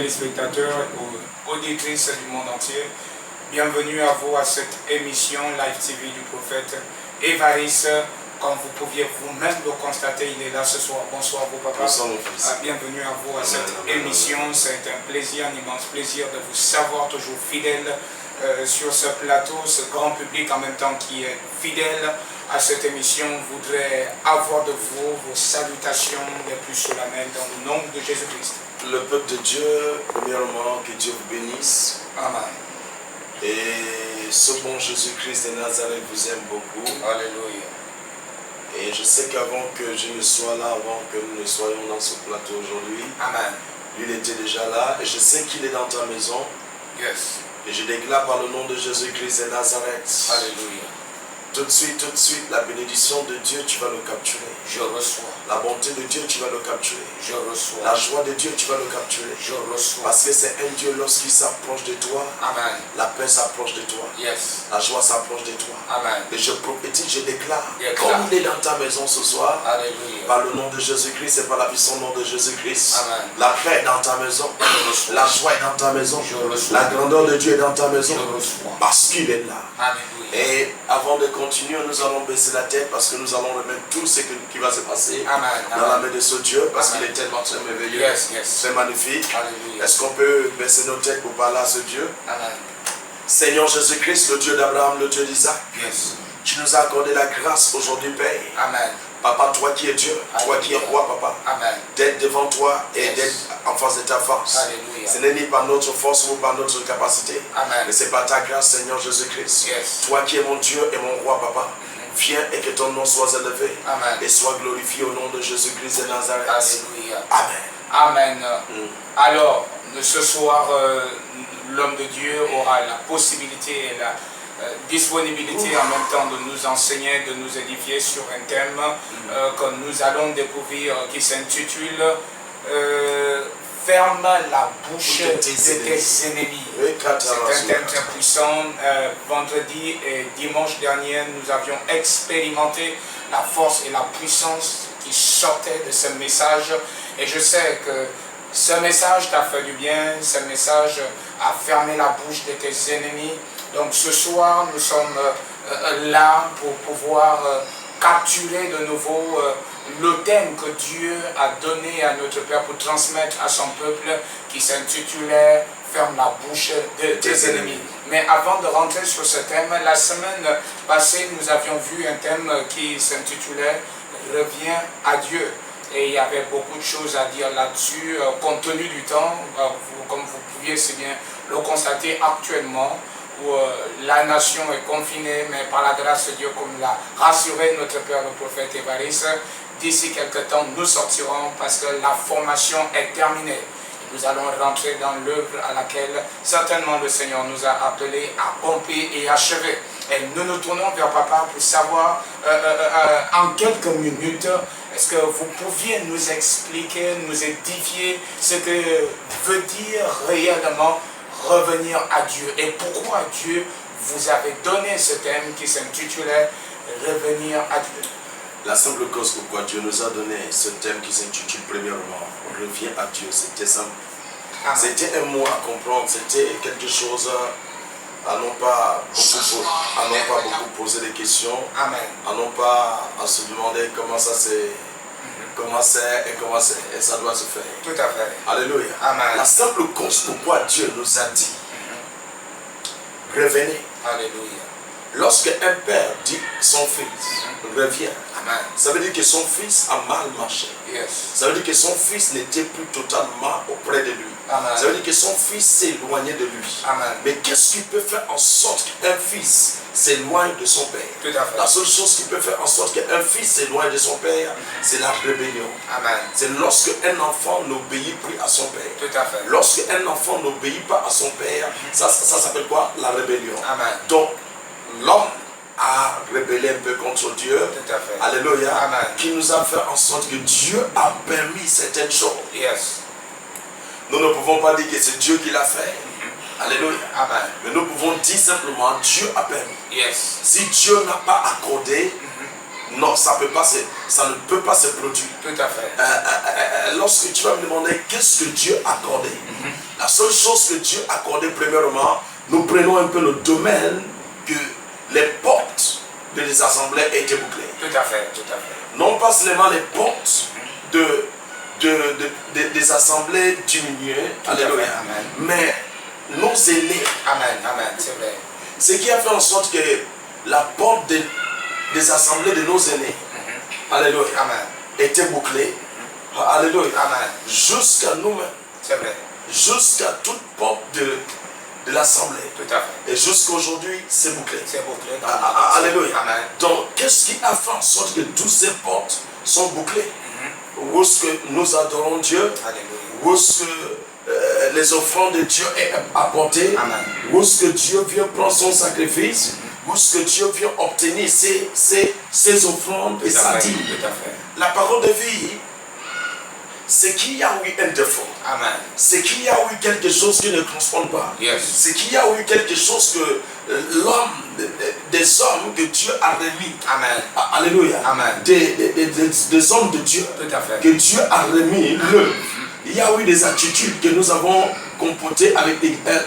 téléspectateurs et auditrices du monde entier. Bienvenue à vous à cette émission Live TV du prophète Évariste. Comme vous pouviez vous-même le constater, il est là ce soir. Bonsoir vous papa. Bonsoir mon fils. Bienvenue à vous à cette émission. C'est un plaisir, un immense plaisir de vous savoir toujours fidèle sur ce plateau, ce grand public en même temps qui est fidèle à cette émission. Voudrait avoir de vous vos salutations les plus solennelles dans le nom de Jésus-Christ. Le peuple de Dieu, premièrement, que Dieu vous bénisse. Amen. Et ce bon Jésus-Christ de Nazareth vous aime beaucoup. Alléluia. Et je sais qu'avant que je ne sois là, avant que nous ne soyons dans ce plateau aujourd'hui, Amen. lui il était déjà là. Et je sais qu'il est dans ta maison. Yes. Et je déclare par le nom de Jésus-Christ de Nazareth. Alléluia. Tout de suite, la bénédiction de Dieu, tu vas le capturer. Je reçois. La bonté de Dieu, tu vas le capturer. Je reçois. La joie de Dieu, tu vas le capturer. Je reçois. Parce que c'est un Dieu, lorsqu'il s'approche de toi, Amen. la paix s'approche de toi. Yes. La joie s'approche de toi. Amen. Et je prophétise, je déclare, Déclare. comme il est dans ta maison ce soir, Alléluia. par le nom de Jésus-Christ et par la puissance nom de Jésus-Christ, Amen. la paix est dans ta maison, Je reçois. la joie est dans ta maison, Je reçois. la grandeur de Dieu est dans ta maison, Je reçois. parce qu'il est là. Alléluia. Et avant de continuer, nous allons baisser la tête parce que nous allons remettre tout ce qui va se passer Amen. dans la Amen. main de ce Dieu, parce Amen. qu'il est tellement très merveilleux, Yes, yes. très magnifique. Alléluia. Est-ce qu'on peut baisser nos têtes pour parler à ce Dieu? Amen. Seigneur Jésus-Christ, le Dieu d'Abraham, le Dieu d'Isaac, Yes. tu nous as accordé la grâce aujourd'hui, Père. Amen. Papa, toi qui es Dieu, toi qui es roi, Papa, Amen. d'être devant toi et Yes. d'être en face de ta face. Alléluia. Ce n'est ni par notre force ou par notre capacité, Amen. mais c'est par ta grâce, Seigneur Jésus-Christ. Yes. Toi qui es mon Dieu et mon roi, Papa, viens et que ton nom soit élevé Amen. et soit glorifié au nom de Jésus-Christ de Nazareth. Alléluia. Amen. Amen. Alors, ce soir, l'homme de Dieu aura la possibilité et la disponibilité en même temps de nous enseigner, de nous édifier sur un thème que nous allons découvrir qui s'intitule Ferme la bouche de tes ennemis. C'est un thème très puissant. Vendredi et dimanche dernier, nous avions expérimenté la force et la puissance qui sortait de ce message. Et je sais que ce message t'a fait du bien, ce message a fermé la bouche de tes ennemis. Donc ce soir, nous sommes là pour pouvoir capturer de nouveau le thème que Dieu a donné à notre Père pour transmettre à son peuple qui s'intitulait « Ferme la bouche de tes ennemis ». Mais avant de rentrer sur ce thème, la semaine passée, nous avions vu un thème qui s'intitulait « Reviens à Dieu ». Et il y avait beaucoup de choses à dire là-dessus, compte tenu du temps, comme vous pouviez si bien le constater actuellement, où la nation est confinée, mais par la grâce de Dieu, comme l'a rassuré notre Père le prophète Évariste, d'ici quelques temps, nous sortirons parce que la formation est terminée. Nous allons rentrer dans l'œuvre à laquelle certainement le Seigneur nous a appelés à accomplir et achever. Et nous nous tournons vers Papa pour savoir en quelques minutes, est-ce que vous pouviez nous expliquer, nous édifier ce que veut dire réellement revenir à Dieu et pourquoi Dieu vous avait donné ce thème qui s'intitulait revenir à Dieu. La simple cause pourquoi Dieu nous a donné ce thème qui s'intitule premièrement reviens à Dieu, c'était simple. C'était un mot à comprendre, c'était quelque chose à non pas beaucoup poser des questions, Amen. à non pas à se demander comment ça c'est, comment c'est et ça doit se faire. Tout à fait. Alléluia. Amen. La simple cause pourquoi Dieu nous a dit revenez. Alléluia. Lorsque un père dit son fils reviens, Amen. ça veut dire que son fils a mal marché. Yes. Ça veut dire que son fils n'était plus totalement auprès de lui. Amen. Ça veut dire que son fils s'est éloigné de lui. Amen. Mais qu'est-ce qui peut faire en sorte qu'un fils s'éloigne de son père? Tout à fait. La seule chose qui peut faire en sorte qu'un fils s'éloigne de son père, c'est la rébellion. Amen. C'est lorsque un enfant n'obéit plus à son père. Tout à fait. Lorsque un enfant n'obéit pas à son père, ça s'appelle quoi? La rébellion. Amen. Donc, l'homme a rébellé un peu contre Dieu. Tout à fait. Alléluia. Amen. Qui nous a fait en sorte que Dieu a permis certaines choses. Yes. Nous ne pouvons pas dire que c'est Dieu qui l'a fait. Alléluia. Amen. Mais nous pouvons dire simplement Dieu a permis. Yes. Si Dieu n'a pas accordé, non, ça ne peut pas se produire. Tout à fait. Lorsque tu vas me demander qu'est-ce que Dieu a accordé, La seule chose que Dieu a accordée premièrement, nous prenons un peu le domaine que les portes des assemblées étaient bouclées. Tout à fait, tout à fait. Non pas seulement les portes des assemblées diminuées, alléluia, mais nos aînés. Amen, amen, c'est vrai. Ce qui a fait en sorte que la porte des assemblées de nos aînés, alléluia, amen, était bouclée, alléluia, amen, jusqu'à nous-mêmes. C'est vrai. Jusqu'à toute porte de l'assemblée. Tout à fait. Et jusqu'à aujourd'hui, c'est bouclé. C'est bouclé. Alléluia. Amen. Donc, qu'est-ce qui a fait en sorte que toutes ces portes sont bouclées? Où est-ce que nous adorons Dieu? Alléluia. Où est-ce que les offrandes de Dieu est apportées? Amen. Où est-ce que Dieu vient prendre son sacrifice? Où est-ce que Dieu vient obtenir ses offrandes et sa dîme? Tout à fait. La parole de vie, c'est qu'il y a eu un défaut. Amen. C'est qu'il y a eu quelque chose qui ne correspond pas. Yes. C'est qu'il y a eu quelque chose que l'homme, des hommes que Dieu a remis. Amen. Alléluia. Amen. Des hommes de Dieu. Tout à fait. Que Dieu a remis. Il y a eu des attitudes que nous avons comportées avec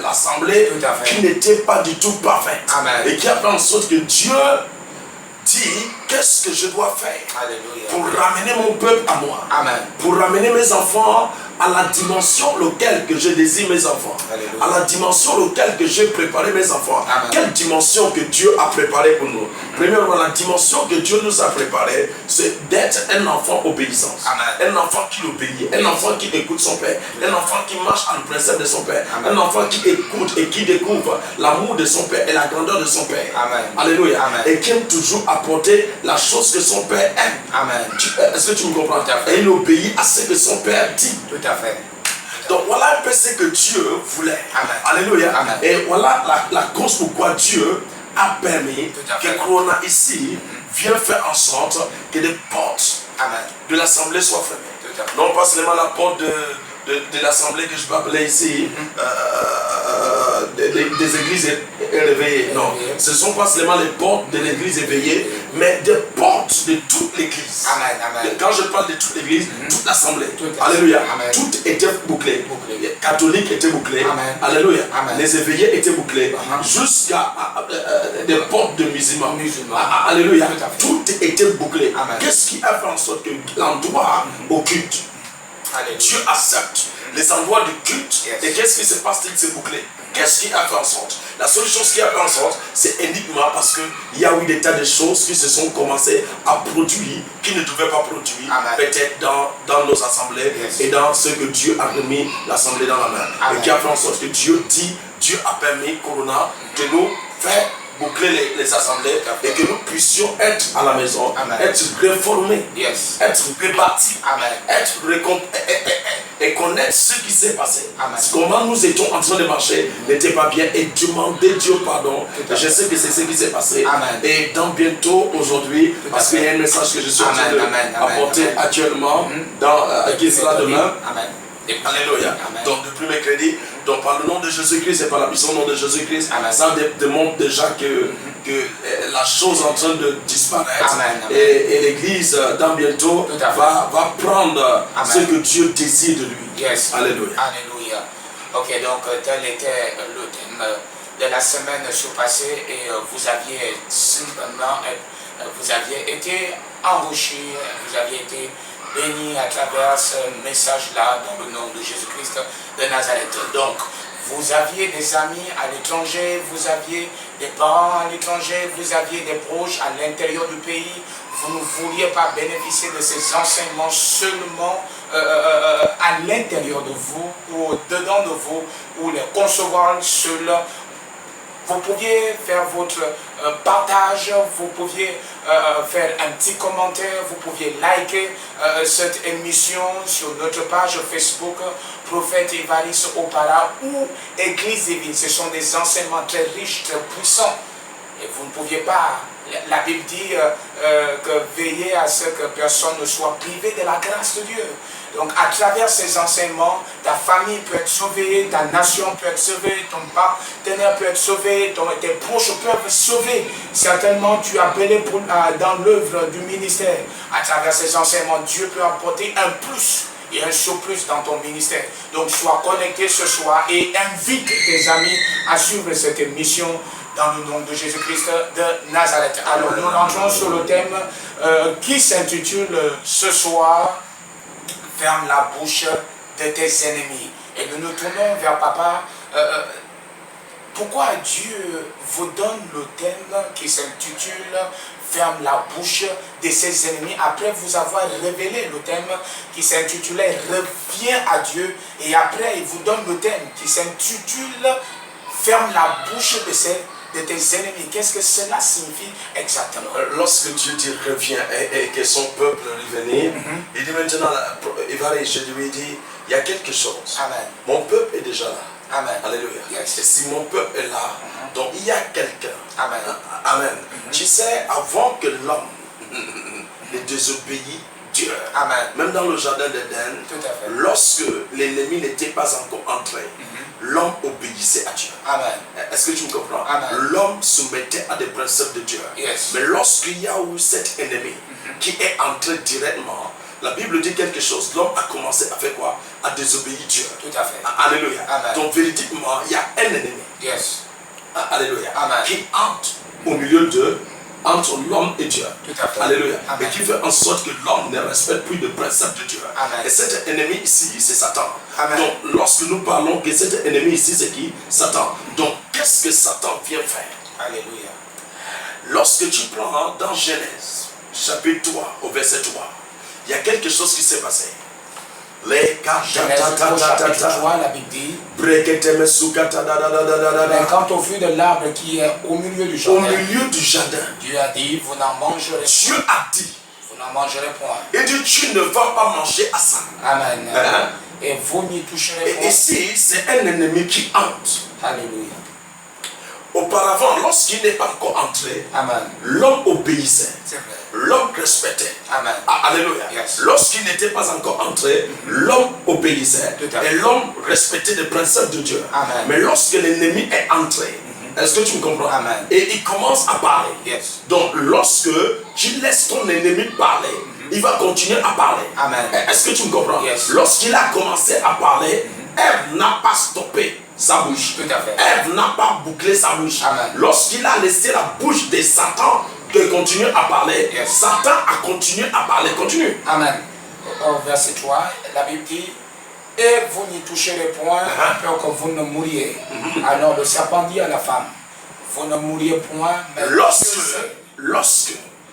l'assemblée qui n'étaient pas du tout parfaites. Amen. Et qui a fait en sorte que Dieu dit, qu'est-ce que je dois faire? Alléluia. Pour ramener mon peuple à moi. Amen. Pour ramener mes enfants à la dimension laquelle que je désire mes enfants. Alléluia. À la dimension laquelle que j'ai préparé mes enfants. Amen. Quelle dimension que Dieu a préparée pour nous? Premièrement, la dimension que Dieu nous a préparée, c'est d'être un enfant obéissant. Un enfant qui obéit, un enfant qui écoute son père, un enfant qui marche à le principe de son père, un enfant qui écoute et qui découvre l'amour de son père et la grandeur de son père. Amen. Alléluia. Amen. Et qui aime toujours apporter la chose que son père aime. Amen. Est-ce que tu me comprends? Et il obéit à ce que son père dit. Tout à fait. Donc voilà un peu ce que Dieu voulait. Amen. Alléluia. Amen. Et voilà la cause pourquoi Dieu a permis que Corona ici vienne faire en sorte que les portes de l'assemblée soient fermées. Non pas seulement la porte de l'assemblée que je peux appeler ici des églises réveillées. Non, ce ne sont pas seulement les portes de l'église éveillée, mais des portes de toute l'église. Quand je parle de toute l'église, toute l'assemblée. Alléluia. Tout était bouclé. Les catholiques étaient bouclés. Alléluia. Les éveillés étaient bouclés. Jusqu'à des portes de musulmans. Alléluia. Tout était bouclé. Qu'est-ce qui a fait en sorte que l'endroit au culte, Dieu accepte les endroits de culte? Et qu'est-ce qui se passe s'il s'est bouclé? Qu'est-ce qui a fait en sorte? La seule chose qui a fait en sorte, c'est uniquement parce qu'il y a eu des tas de choses qui se sont commencées à produire, qui ne devaient pas produire, peut-être dans nos assemblées et dans ce que Dieu a remis l'assemblée dans la main. Et qui a fait en sorte que Dieu a permis Corona de nous faire boucler les assemblées et que nous puissions être à la maison, être réformés, être rebâtis, être et connaître ce qui s'est passé. Comment nous étions en train de marcher n'était pas bien et demander Dieu pardon. Je sais que c'est ce qui s'est passé. Et dans bientôt aujourd'hui, parce qu'il y a un message que je suis en train d'apporter actuellement qui sera demain. Alléluia. Donc depuis mercredi, donc par le nom de Jésus-Christ et par la puissance du nom de Jésus-Christ, ça démontre déjà que la chose est en train de disparaître. Et l'église dans bientôt va prendre ce que Dieu désire de lui. Alléluia. Alléluia. Ok, donc tel était le thème de la semaine surpassée et vous aviez simplement, vous aviez été enrichi, vous aviez été béni à travers ce message-là dans le nom de Jésus-Christ de Nazareth. Donc, vous aviez des amis à l'étranger, vous aviez des parents à l'étranger, vous aviez des proches à l'intérieur du pays. Vous ne vouliez pas bénéficier de ces enseignements seulement à l'intérieur de vous ou dedans de vous, ou les concevoir seuls. Vous pouviez faire votre partage, vous pouviez faire un petit commentaire, vous pouviez liker cette émission sur notre page Facebook, Prophète Évariste Opara ou Église Divine. Ce sont des enseignements très riches, très puissants. Et vous ne pouviez pas, la Bible dit que veillez à ce que personne ne soit privé de la grâce de Dieu. Donc à travers ces enseignements, ta famille peut être sauvée, ta nation peut être sauvée, ton partenaire peut être sauvé, tes proches peuvent être sauvés. Certainement tu es appelé dans l'œuvre du ministère. À travers ces enseignements, Dieu peut apporter un plus. Il y a un surplus dans ton ministère. Donc sois connecté ce soir et invite tes amis à suivre cette émission dans le nom de Jésus-Christ de Nazareth. Alors nous rentrons sur le thème qui s'intitule ce soir, ferme la bouche de tes ennemis. Et nous nous tournons vers Papa. Pourquoi Dieu vous donne le thème qui s'intitule ferme la bouche de ses ennemis après vous avoir révélé le thème qui s'intitulait reviens à Dieu, et après il vous donne le thème qui s'intitule ferme la bouche de tes ennemis? Qu'est-ce que cela signifie exactement? Lorsque Dieu dit reviens et que son peuple revenir, il dit maintenant, je lui ai dit, il y a quelque chose. Amen. Mon peuple est déjà là. Amen. Alléluia. Yes. Et si mon peuple est là, donc il y a quelqu'un. Amen. Amen. Tu sais, avant que l'homme ne désobéit Dieu, Amen. même dans le jardin d'Éden, lorsque l'ennemi n'était pas encore entré, l'homme obéissait à Dieu. Amen. Est-ce que tu me comprends? L'homme soumettait à des principes de Dieu. Yes. Mais lorsqu'il y a eu cet ennemi qui est entré directement, la Bible dit quelque chose. L'homme a commencé à faire quoi? À désobéir Dieu. Tout à fait. Alléluia. Amen. Donc véridiquement, il y a un ennemi. Yes. Alléluia. Amen. Qui entre au milieu entre l'homme et Dieu. Tout à fait. Alléluia. Amen. Et qui fait en sorte que l'homme ne respecte plus le principe de Dieu. Amen. Et cet ennemi ici, c'est Satan. Amen. Donc lorsque nous parlons que cet ennemi ici, c'est qui? Satan. Donc qu'est-ce que Satan vient faire? Alléluia. Lorsque tu prends dans Genèse, chapitre 3, au verset 3, il y a quelque chose qui s'est passé. Genèse chapitre 3, la Bible dit, mais quant au fruit de l'arbre qui est au milieu du jardin, Dieu a dit, vous n'en mangerez Dieu a dit, vous n'en mangerez point. Et dit, tu ne vas pas manger à ça. Amen. Et vous n'y toucherez point. Et ici, c'est un ennemi qui entre. Alléluia. Auparavant, lorsqu'il n'est pas encore entré, l'homme obéissait. L'homme respectait. Amen. Alléluia. Yes. Lorsqu'il n'était pas encore entré, l'homme obéissait. Et l'homme respectait les principes de Dieu. Amen. Mais lorsque l'ennemi est entré, est-ce que tu me comprends? Amen. Et il commence à parler. Yes. Donc lorsque tu laisses ton ennemi parler, il va continuer à parler. Amen. Est-ce que tu me comprends? Yes. Lorsqu'il a commencé à parler, Ève n'a pas stoppé sa bouche. Tout à fait. Ève n'a pas bouclé sa bouche. Amen. Lorsqu'il a laissé la bouche de Satan de continuer à parler, yes, Satan a continué à parler. Continue. Amen. Au verset 3, la Bible dit, et vous n'y toucherez point, pour que vous ne mouriez. Alors le serpent dit à la femme, vous ne mouriez point, mais lorsque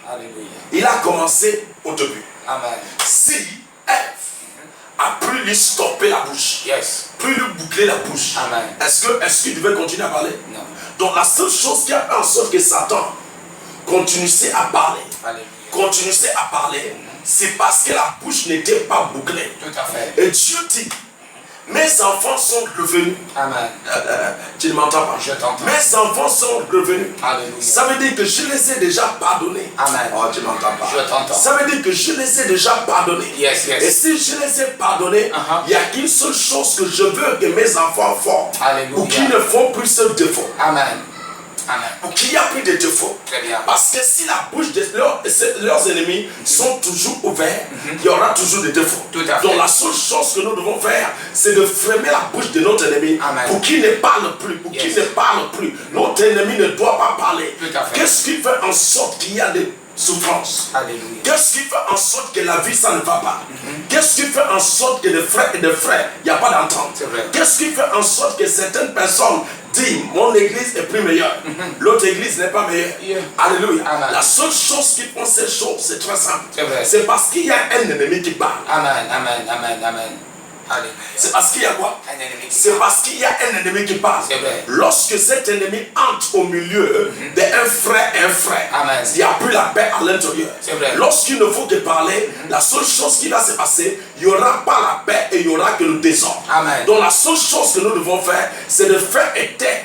Alléluia, il a commencé au début, Amen, si Ève a pu lui stopper la bouche, yes, pu lui boucler la bouche, Amen, est-ce qu'il devait continuer à parler? Non. Donc la seule chose qui a fait en sorte que Satan continuait à parler, c'est parce que la bouche n'était pas bouclée. Tout à fait. Et Dieu dit, mes enfants sont revenus. Amen. Tu ne m'entends pas? Je t'entends. Mes enfants sont revenus. Alléluia. Ça veut dire que je les ai déjà pardonnés. Amen. Oh, tu ne m'entends pas? Je t'entends. Ça veut dire que je les ai déjà pardonnés. Yes, yes. Et si je les ai pardonnés, il n'y a qu'une seule chose que je veux que mes enfants font. Alléluia. Ou qu'ils ne font plus ce défaut. Amen. Amen. Pour qu'il n'y a plus de défauts. Très bien. Parce que si la bouche de leurs ennemis sont toujours ouverts, il y aura toujours des défauts. Tout à fait. Donc la seule chose que nous devons faire, c'est de fermer la bouche de notre ennemi. Amen. Pour qu'il ne parle plus. Pour qu'il ne parle plus. Notre ennemi ne doit pas parler. Tout à fait. Qu'est-ce qui fait en sorte qu'il y a des souffrances? Alléluia. Qu'est-ce qui fait en sorte que la vie, ça ne va pas? Qu'est-ce qui fait en sorte que de frères et de frères, il n'y a pas d'entente? Qu'est-ce qui fait en sorte que certaines personnes disent, mon église est plus meilleure, l'autre église n'est pas meilleure? Alléluia. Amen. La seule chose qui font ces choses, c'est très simple. C'est parce qu'il y a un ennemi qui parle. Amen, amen, amen, amen. Alléluia. C'est parce qu'il y a quoi? Un ennemi. C'est parce qu'il y a un ennemi qui parle. C'est vrai. Lorsque cet ennemi entre au milieu d'un frère et un frère, Amen, il n'y a plus la paix à l'intérieur. C'est vrai. Lorsqu'il ne faut que parler, la seule chose qui va se passer, il n'y aura pas la paix et il n'y aura que le désordre. Amen. Donc la seule chose que nous devons faire, c'est de faire et taire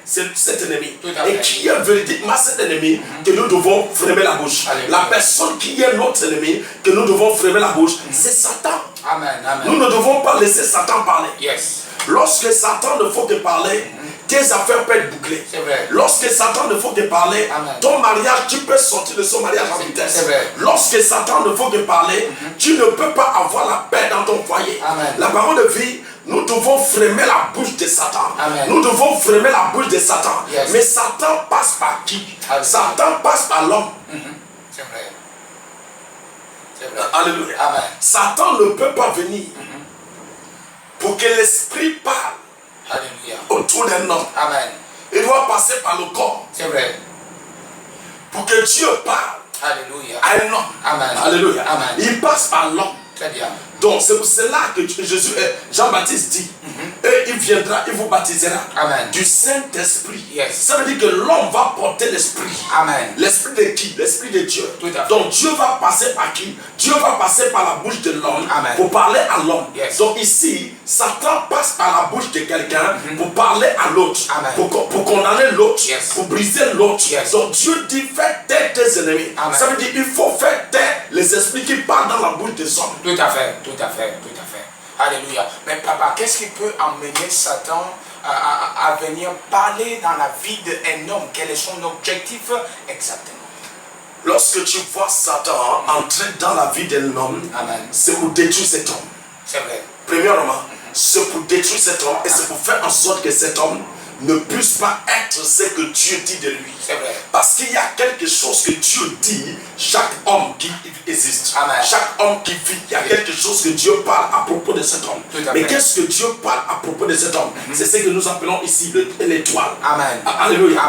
cet ennemi. Et qui est véridiquement cet ennemi que nous devons fermer la bouche. Alléluia. La personne qui est notre ennemi que nous devons fermer la bouche, c'est Satan. Amen, amen. Nous ne devons pas laisser Satan parler. Yes. Lorsque Satan ne faut que parler, tes affaires peuvent être bouclées. Lorsque Satan ne faut que parler, ton mariage, tu peux sortir de son mariage en vitesse. Lorsque Satan ne faut que parler, tu ne peux pas avoir la paix dans ton foyer. La parole de vie, nous devons freiner la bouche de Satan. Nous devons freiner la bouche de Satan. Mais Satan passe par qui? Satan passe par l'homme. C'est vrai. Alléluia. Satan ne peut pas venir pour que l'esprit parle. Alléluia. Autour d'un homme. Il doit passer par le corps. C'est vrai. Pour que Dieu parle. Alléluia. À un homme. Alléluia. Il passe par l'homme. Très bien. Donc c'est pour cela que Jésus, Jean-Baptiste dit, et il viendra, il vous baptisera du Saint-Esprit. Ça veut dire que l'homme va porter l'Esprit. L'Esprit de qui? L'Esprit de Dieu. Donc Dieu va passer par qui? Dieu va passer par la bouche de l'homme pour parler à l'homme. Donc ici, Satan passe par la bouche de quelqu'un pour parler à l'autre, pour condamner l'autre, pour briser l'autre. Donc Dieu dit, fais taire tes ennemis. Ça veut dire qu'il faut faire taire les esprits qui parlent dans la bouche des hommes. Tout à fait, tout à fait, tout à fait. Alléluia. Mais papa, qu'est-ce qui peut amener Satan à venir parler dans la vie d'un homme? Quel est son objectif exactement? Lorsque tu vois Satan entrer dans la vie d'un homme, c'est pour détruire cet homme. C'est vrai. Premièrement, c'est pour détruire cet homme et c'est pour faire en sorte que cet homme ne puisse pas être ce que Dieu dit de lui. C'est vrai. Parce qu'il y a quelque chose que Dieu dit, chaque homme qui existe, chaque homme qui vit, il y a quelque chose que Dieu parle à propos de cet homme. Mais qu'est-ce que Dieu parle à propos de cet homme? C'est ce que nous appelons ici l'étoile. Alléluia.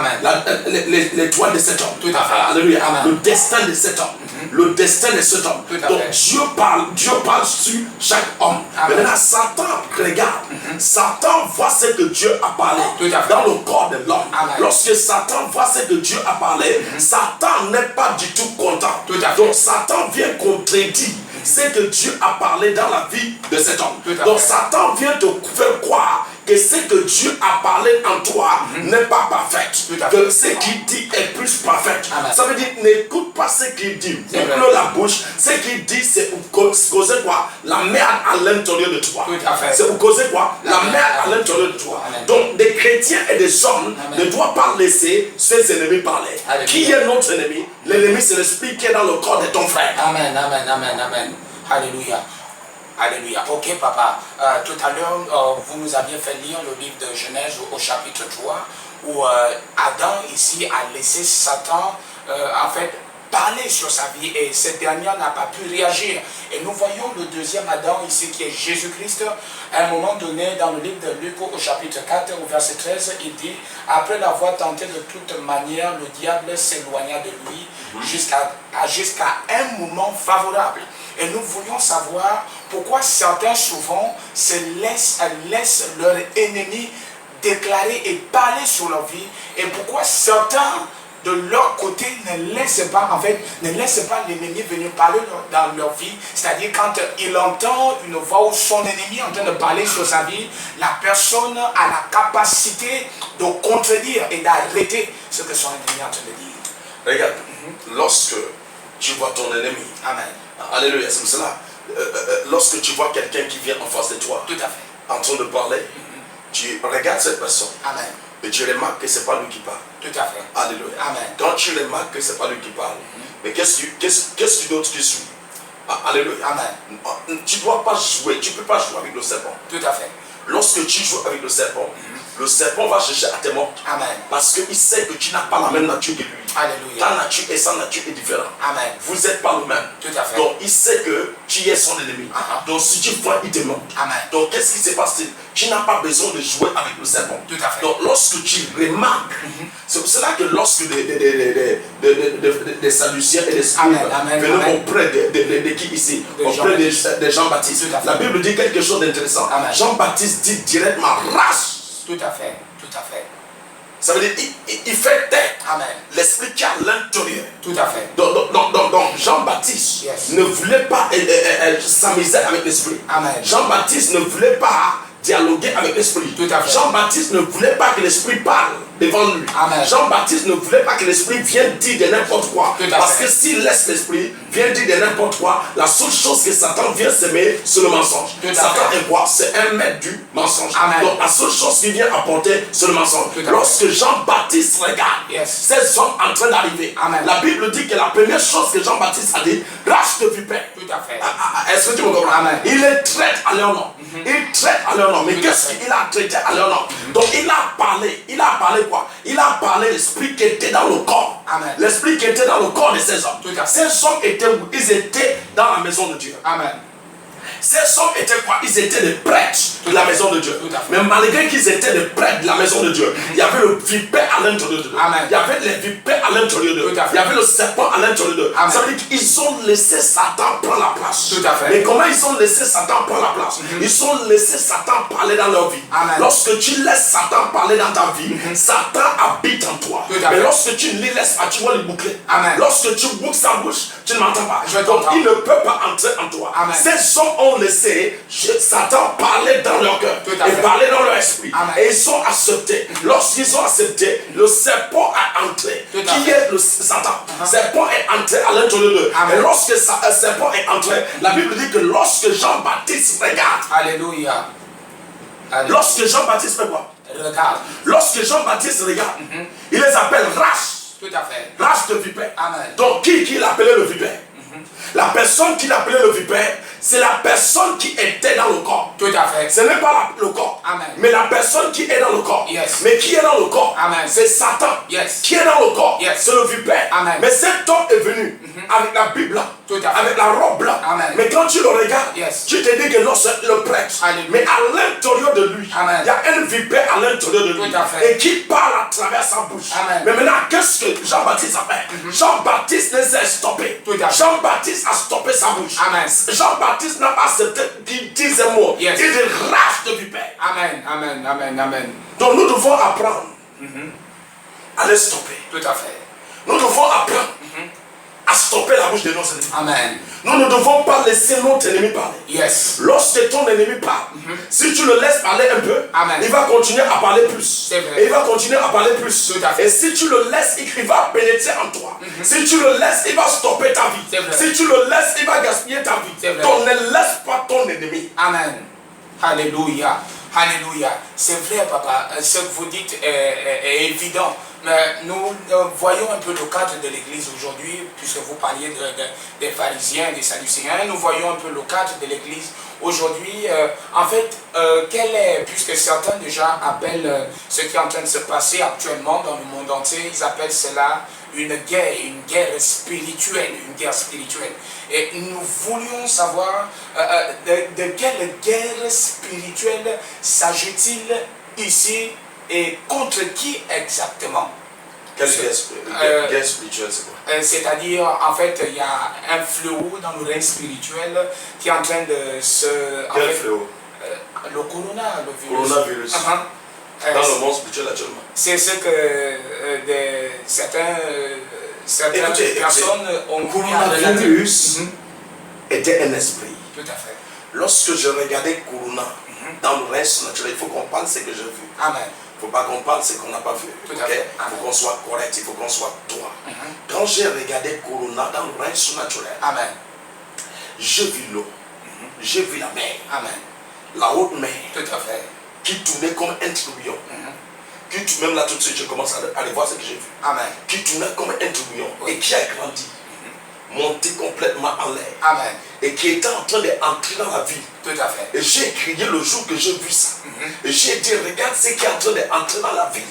L'étoile de cet homme. Tout à fait. Alléluia. Le destin de cet homme. Le destin de cet homme. Donc Dieu parle sur chaque homme. Maintenant Satan regarde. Satan voit ce que Dieu a parlé dans le corps de l'homme. Lorsque Satan voit ce que Dieu a parlé, Satan n'est pas du tout content. Donc Satan vient contredire ce que Dieu a parlé dans la vie de cet homme. Donc Satan vient te faire croire que ce que Dieu a parlé en toi n'est pas parfait. Que ce qu'il dit est plus parfait. Ça veut dire, n'écoute pas ce qu'il dit. Boucle la bouche. Ce qu'il dit, c'est pour causer quoi? La merde à l'intérieur de toi. C'est pour causer quoi? La merde à l'intérieur de toi. Donc, des chrétiens et des hommes ne doivent pas laisser ses ennemis parler. Qui est notre ennemi? L'ennemi, c'est l'esprit qui est dans le corps de ton frère. Amen, amen, amen, amen. Alléluia. Alléluia. Ok, papa. Tout à l'heure, vous nous aviez fait lire le livre de Genèse au chapitre 3, où Adam, ici, a laissé Satan, en fait, parler sur sa vie, et cette dernière n'a pas pu réagir. Et nous voyons le deuxième Adam, ici, qui est Jésus-Christ. À un moment donné, dans le livre de Luc, au chapitre 4, au verset 13, il dit, après l'avoir tenté de toute manière, le diable s'éloigna de lui jusqu'à un moment favorable. Et nous voulions savoir pourquoi certains souvent se laissent leur ennemi déclarer et parler sur leur vie, et pourquoi certains de leur côté ne laissent pas l'ennemi venir parler dans leur vie. C'est-à-dire quand il entend une voix ou son ennemi en train de parler sur sa vie, la personne a la capacité de contredire et d'arrêter ce que son ennemi est en train de dire. Regarde, lorsque tu vois ton ennemi, amen. Alléluia, c'est pour cela. Lorsque tu vois quelqu'un qui vient en face de toi, tout à fait, en train de parler, tu regardes cette personne. Amen. Et tu remarques que ce n'est pas lui qui parle. Tout à fait. Alléluia. Amen. Quand tu remarques que ce n'est pas lui qui parle, mais qu'est-ce d'autre qui suit? Alléluia. Amen. Tu ne dois pas jouer, tu ne peux pas jouer avec le serpent. Tout à fait. Lorsque tu joues avec le serpent va chercher à te mordre. Amen. Parce qu'il sait que tu n'as pas la même nature que lui. Alléluia. Ta nature et sa nature est différente. Amen. Vous n'êtes pas le même. Tout à fait. Donc il sait que tu es son ennemi. Donc si tu vois, il te mord. Amen. Donc qu'est-ce qui se passe? Tu n'as pas besoin de jouer avec le serpent. Tout à fait. Donc lorsque tu remarques, c'est pour cela que lorsque des Sadduciens et des scribes venaient auprès de qui ici? Auprès de Jean-Baptiste. La Bible dit quelque chose d'intéressant. Jean-Baptiste dit directement race. Tout à fait, tout à fait. Ça veut dire il fait taire l'esprit qui est à l'intérieur. Tout à fait. Donc Jean-Baptiste ne voulait pas s'amuser avec l'esprit. Amen. Jean-Baptiste ne voulait pas dialoguer avec l'esprit. Tout à fait. Jean-Baptiste ne voulait pas que l'esprit parle devant lui. Amen. Jean-Baptiste ne voulait pas que l'esprit vienne dire de n'importe quoi. Parce que s'il laisse l'esprit vienne dire de n'importe quoi, la seule chose que Satan vient s'aimer, c'est le mensonge. Satan est quoi? C'est un maître du mensonge. Amen. Donc la seule chose qu'il vient apporter, c'est le mensonge. Lorsque Jean-Baptiste regarde ces hommes en train d'arriver, la Bible dit que la première chose que Jean-Baptiste a dit, rage de vipère. Tout à fait. Est-ce que tu me comprends? Il les traite à leur nom. Il traite à leur nom. Mais qu'est-ce qu'il a traité à leur nom? Donc il a parlé. Il a parlé quoi? Il a parlé l'esprit qui était dans le corps. L'esprit qui était dans le corps de ces hommes. Ces hommes étaient où? Ils étaient dans la maison de Dieu. Amen. Ces hommes étaient quoi? Ils étaient des prêtres de la maison de Dieu. Mais malgré qu'ils étaient des prêtres de la maison de Dieu, il y avait le vipère à l'intérieur d'eux. Il y avait les vipères à l'intérieur d'eux. Il y avait le serpent à l'intérieur d'eux. Ça veut dire qu'ils ont laissé Satan prendre la place. Mais comment ils ont laissé Satan prendre la place? Ils ont laissé Satan parler dans leur vie. Lorsque tu laisses Satan parler dans ta vie, Satan habite en toi. Mais lorsque tu ne les laisses pas, tu vas le boucler. Lorsque tu boucles sa bouche, tu ne m'entends pas. Donc il ne peut pas entrer en toi. Ces hommes ont laissé Satan parler dans leur cœur et parler dans leur esprit. Et ils ont accepté. Lorsqu'ils ont accepté, le serpent a entré. Qui est le Satan? Le serpent est entré à l'intérieur d'eux. Et lorsque le serpent est entré, la Bible dit que lorsque Jean-Baptiste regarde, Alléluia. Lorsque Jean-Baptiste fait quoi? Regarde. Lorsque Jean-Baptiste regarde, il les appelle race. Tout à fait. Race de vipère. Amen. Donc qui l'appelait le vipère? La personne qui l'appelait le vipère, c'est la personne qui était dans le corps. Tout à fait. Ce n'est pas le corps. Amen. Mais la personne qui est dans le corps. Mais qui est dans le corps? C'est Satan. Qui est dans le corps? C'est le vipère. Mais cet homme est venu avec la Bible, avec la robe là. Mais quand tu le regardes, tu te dis que non, c'est le prêtre. Mais à l'intérieur de lui, il y a un vipère à l'intérieur de lui. Et qui parle à travers sa bouche. Mais maintenant, qu'est-ce que Jean-Baptiste a fait? Jean-Baptiste les a stoppés. Jean-Baptiste a stoppé sa bouche. Jean-Baptiste n'a pas accepté qu'il dise un mot. Il dit rage de vipère. Amen. Donc nous devons apprendre à les stopper. Tout à fait. Nous devons apprendre à stopper la bouche de nos ennemis. Amen. Nous ne devons pas laisser notre ennemi parler. Lorsque ton ennemi parle, si tu le laisses parler un peu, il va continuer à parler plus. Et il va continuer à parler plus. Et si tu le laisses, il va pénétrer en toi. Si tu le laisses, il va stopper ta vie. Si tu le laisses, il va gaspiller ta vie. Donc ne laisse pas ton ennemi. Amen. Alléluia. Alléluia. C'est vrai, papa. Ce que vous dites est évident. Mais nous voyons un peu le cadre de l'église aujourd'hui, puisque vous parliez des pharisiens, des sadducéens. Nous voyons un peu le cadre de l'église aujourd'hui. En fait, puisque certains déjà appellent ce qui est en train de se passer actuellement dans le monde entier, ils appellent cela une guerre spirituelle, Et nous voulions savoir de quelle guerre spirituelle s'agit-il ici et contre qui exactement? Quelle guerre spirituelle, c'est quoi? C'est-à-dire, en fait, il y a un fléau dans le règne spirituel qui est en train de se... Quel fléau? Le coronavirus. Dans le monde spirituel actuellement. C'est ce que certaines personnes ont... Le coronavirus était un esprit. Tout à fait. Lorsque je regardais Corona dans le reste naturel, il faut qu'on parle ce que j'ai vu. Amen. Il ne faut pas qu'on parle ce qu'on n'a pas vu. Il faut qu'on soit correct, il faut qu'on soit droit. Quand j'ai regardé Corona dans le reste naturel, j'ai vu l'eau, j'ai vu la mer, la haute mer, tout à fait, qui tournait comme un tourbillon. Même là tout de suite, je commence à aller voir ce que j'ai vu. Qui tournait comme un tourbillon et qui a grandi, monté complètement en l'air. Et qui était en train d'entrer dans la vie. Tout à fait. Et j'ai crié le jour que j'ai vu ça. Et j'ai dit, regarde ce qui est en train d'entrer dans la vie.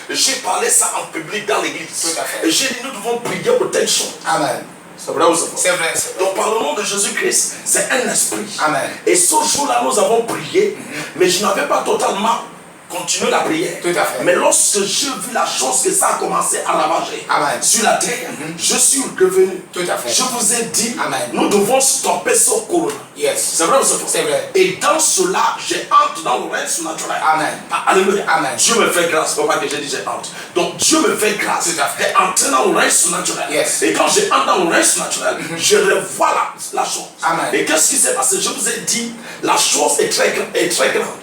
Et j'ai parlé ça en public dans l'église. Tout à fait. Et j'ai dit, nous devons prier pour telle chose. Amen. C'est vrai ou c'est faux? C'est vrai. Donc par le nom de Jésus-Christ, c'est un esprit. Amen. Et ce jour-là, nous avons prié, mais je n'avais pas totalement continuer la prière. Tout à fait. Mais lorsque j'ai vu la chose que ça a commencé à ravager sur la terre, je suis revenu. Tout à fait. Je vous ai dit, Amen. nous devons stopper ce corona. Yes. C'est vrai ou c'est faux? C'est vrai. Et dans cela, j'ai entre dans le règne surnaturel. Amen. Alléluia. Amen. Dieu me fait grâce. Pas que j'ai dit j'ai entre. Donc Dieu me fait grâce d'entrer dans le règne surnaturel. Yes. Et quand j'ai entre dans le règne surnaturel, je revois la chose. Amen. Et qu'est-ce qui s'est passé? Je vous ai dit, la chose est très grande.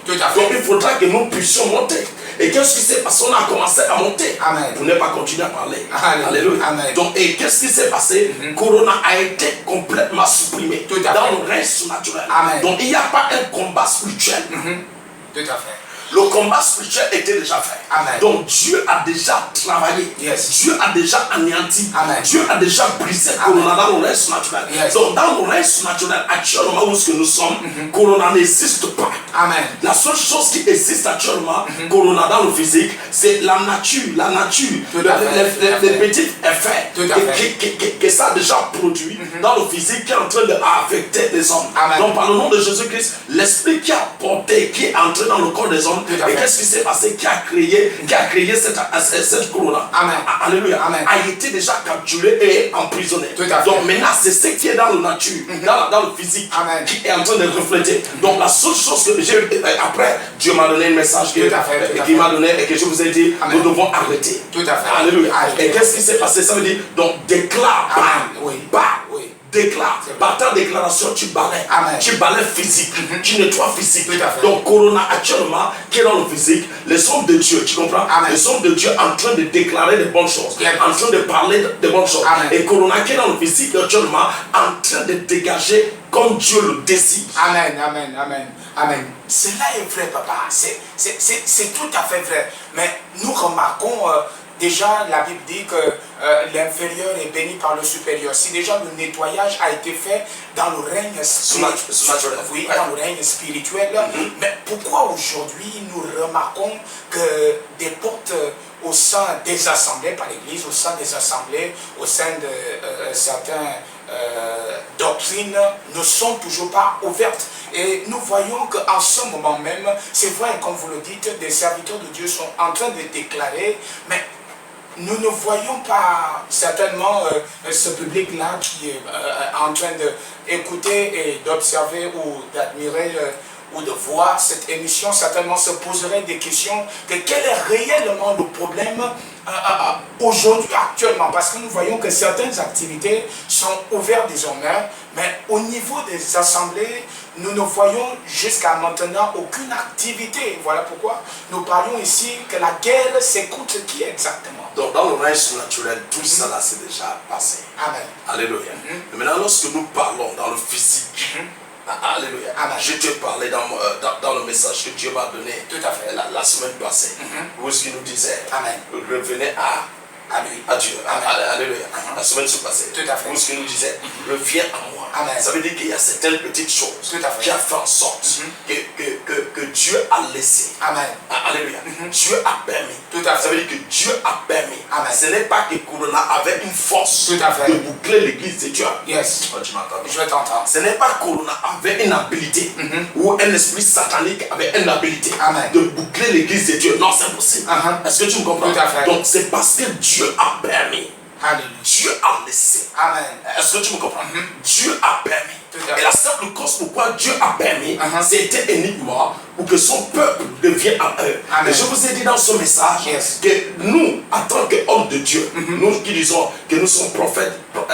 Tout à fait. Donc il faudra que nous puissions monter. Et qu'est-ce qui s'est passé? On a commencé à monter. Amen. Pour ne pas continuer à parler. Alléluia. Amen. Donc, et qu'est-ce qui s'est passé? Corona a été complètement supprimé dans le règne surnaturel. Amen. Donc il n'y a pas un combat spirituel. Tout à fait. Le combat spirituel était déjà fait. Amen. Donc Dieu a déjà travaillé. Yes. Dieu a déjà anéanti. Amen. Dieu a déjà brisé Corona dans le règne surnaturel. Yes. Donc dans le règne surnaturel, actuellement où nous sommes, Corona n'existe pas. Amen. La seule chose qui existe actuellement, Corona dans le physique, c'est la nature, les petits effets que ça a déjà produit dans le physique qui est en train d'affecter les hommes. Amen. Donc par le nom de Jésus-Christ, l'esprit qui a porté, qui est entré dans le corps des hommes, et qu'est-ce qui s'est passé, qui a créé cette Corona. Amen. Alléluia. Amen. A été déjà capturé et emprisonné. Donc maintenant, c'est ce qui est dans la nature, dans le physique, Amen. qui est en train de refléter. Donc la seule chose que j'ai après, Dieu m'a donné un message qui m'a donné et que je vous ai dit, nous devons arrêter. Tout à fait. Alléluia. Et qu'est-ce qui s'est passé? Ça veut dire, donc déclare, déclare. Par ta déclaration, tu balais. Tu balais physique. Tu nettoies physique. Donc Corona actuellement, qui est dans le physique, les hommes de Dieu, tu comprends? Les hommes de Dieu en train de déclarer de bonnes choses, en train de parler de bonnes choses. Et Corona qui est dans le physique actuellement, en train de dégager comme Dieu le décide. Amen, amen, amen, amen. Cela est vrai, papa. C'est tout à fait vrai. Mais nous remarquons déjà, la Bible dit que l'inférieur est béni par le supérieur. Si déjà le nettoyage a été fait dans le règne spirituel, dans le règne spirituel, mais pourquoi aujourd'hui nous remarquons que des portes au sein des assemblées, par l'Église, au sein des assemblées, au sein de certains doctrines ne sont toujours pas ouvertes. Et nous voyons qu'en ce moment même, c'est vrai, comme vous le dites, des serviteurs de Dieu sont en train de déclarer, mais nous ne voyons pas certainement ce public-là qui est en train d'écouter et d'observer ou d'admirer ou de voir cette émission. Certainement se poserait des questions de quel est réellement le problème aujourd'hui, actuellement, parce que nous voyons que certaines activités sont ouvertes désormais, mais au niveau des assemblées, nous ne voyons jusqu'à maintenant aucune activité. Voilà pourquoi nous parlons ici que la guerre s'écoute qui exactement. Donc dans le règne surnaturel, tout ça là c'est déjà passé. Amen. Alléluia. Mais maintenant lorsque nous parlons dans le physique, alléluia. Amen. Je te parlais dans le message que Dieu m'a donné. Tout à fait. La semaine passée. Où est-ce qu'il nous disait? Amen. Revenez à lui, à Dieu. Alléluia. La semaine passée. Tout à fait. Où est-ce qu'il nous disait? Reviens à moi. Amen. Ça veut dire qu'il y a certaines petites choses Tout à fait. qui a fait en sorte que Dieu a laissé. Amen. Alléluia. Dieu a permis. Tout à fait. Ça veut dire que Dieu a permis. Amen. Ce n'est pas que Corona avait une force Tout à fait. de boucler l'église de Dieu. Yes. Oh, tu m'entends? Je t'entends. Ce n'est pas Corona avait une habilité ou un esprit satanique avait une habilité Amen. de boucler l'église de Dieu. Non, c'est impossible. Est-ce que tu me comprends? Tout à fait. Donc c'est parce que Dieu a permis. Alléluia. Dieu a laissé. Amen. Est-ce que tu me comprends? Dieu a permis. Tout à fait. Et la simple cause pourquoi Dieu a permis, c'était uniquement pour que son peuple devienne à eux. Amen. Et je vous ai dit dans ce message que nous, en tant qu'hommes de Dieu, nous qui disons que nous sommes prophètes,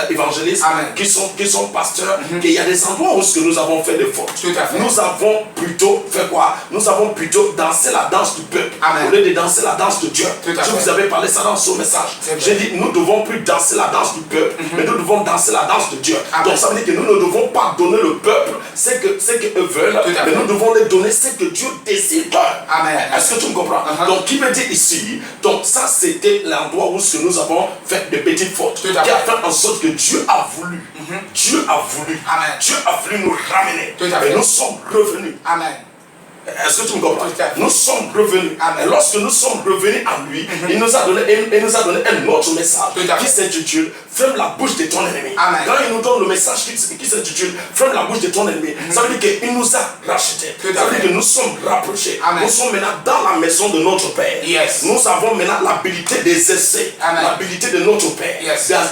évangélistes, qui sont pasteurs, qu'il y a des endroits où nous avons fait des fautes. Tout à fait. Nous avons plutôt fait quoi? Nous avons plutôt dansé la danse du peuple Amen. au lieu de danser la danse de Dieu. Tout à Je fait. vous avais parlé ça dans ce message. J'ai dit, nous ne devons plus danser la danse du peuple, mais nous devons danser la danse de Dieu. Amen. Donc ça veut dire que nous ne devons pas donner le peuple ce qu'eux veulent, mais nous devons les donner ce que Dieu décide. Amen. Est-ce que tu me comprends? Donc qui me dit ici, donc ça c'était l'endroit où nous avons fait de petites fautes, qui a fait en sorte que Dieu a voulu, Dieu a voulu, Amen. Dieu a voulu nous ramener, Tout à fait. et nous sommes revenus. Amen. Est-ce que tu me comprends? Nous sommes revenus. Et lorsque nous sommes revenus à lui, il nous a donné un autre message qui s'intitule ferme la bouche de ton ennemi. Quand il nous donne le message qui s'intitule ferme la bouche de ton ennemi, ça veut dire qu'il nous a rachetés. Ça veut dire que nous sommes rapprochés. Nous sommes maintenant dans la maison de notre Père. Nous avons maintenant l'habilité des essais, l'habilité de notre Père,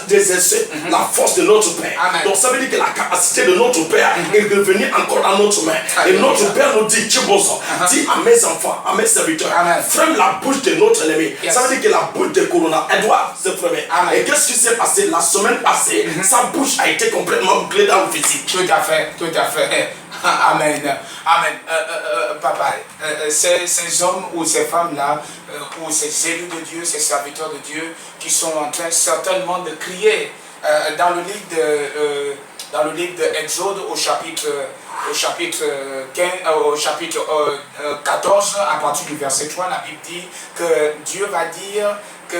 des essais, la force de notre Père. Donc ça veut dire que la capacité de notre Père est revenue encore à notre main. Et notre Père nous dit, dis à mes enfants, à mes serviteurs, ferme la bouche de notre ennemi. Ça veut dire que la bouche de Corona, elle doit se fermer. Et qu'est-ce qui s'est passé la semaine passée? Sa bouche a été complètement bouclée dans le physique. Tout à fait, tout à fait. Amen. Amen. Papa, ces hommes ou ces femmes-là, ou ces élus de Dieu, ces serviteurs de Dieu, qui sont en train certainement de crier dans le livre d'Exode au chapitre 14, à partir du verset 3, la Bible dit que Dieu va dire que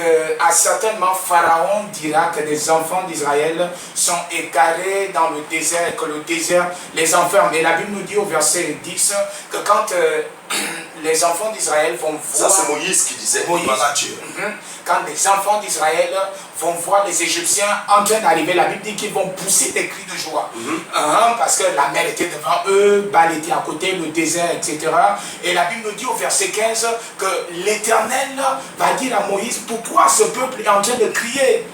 certainement Pharaon dira que les enfants d'Israël sont égarés dans le désert et que le désert les enferme. Et la Bible nous dit au verset 10 que quand les enfants d'Israël vont voir... Ça c'est Moïse qui disait, voilà Dieu. Quand les enfants d'Israël vont voir les Égyptiens en train d'arriver, la Bible dit qu'ils vont pousser des cris de joie. Parce que la mer était devant eux, Baal était à côté, le désert, etc. Et la Bible nous dit au verset 15 que l'Éternel va dire à Moïse, pourquoi ce peuple est en train de crier?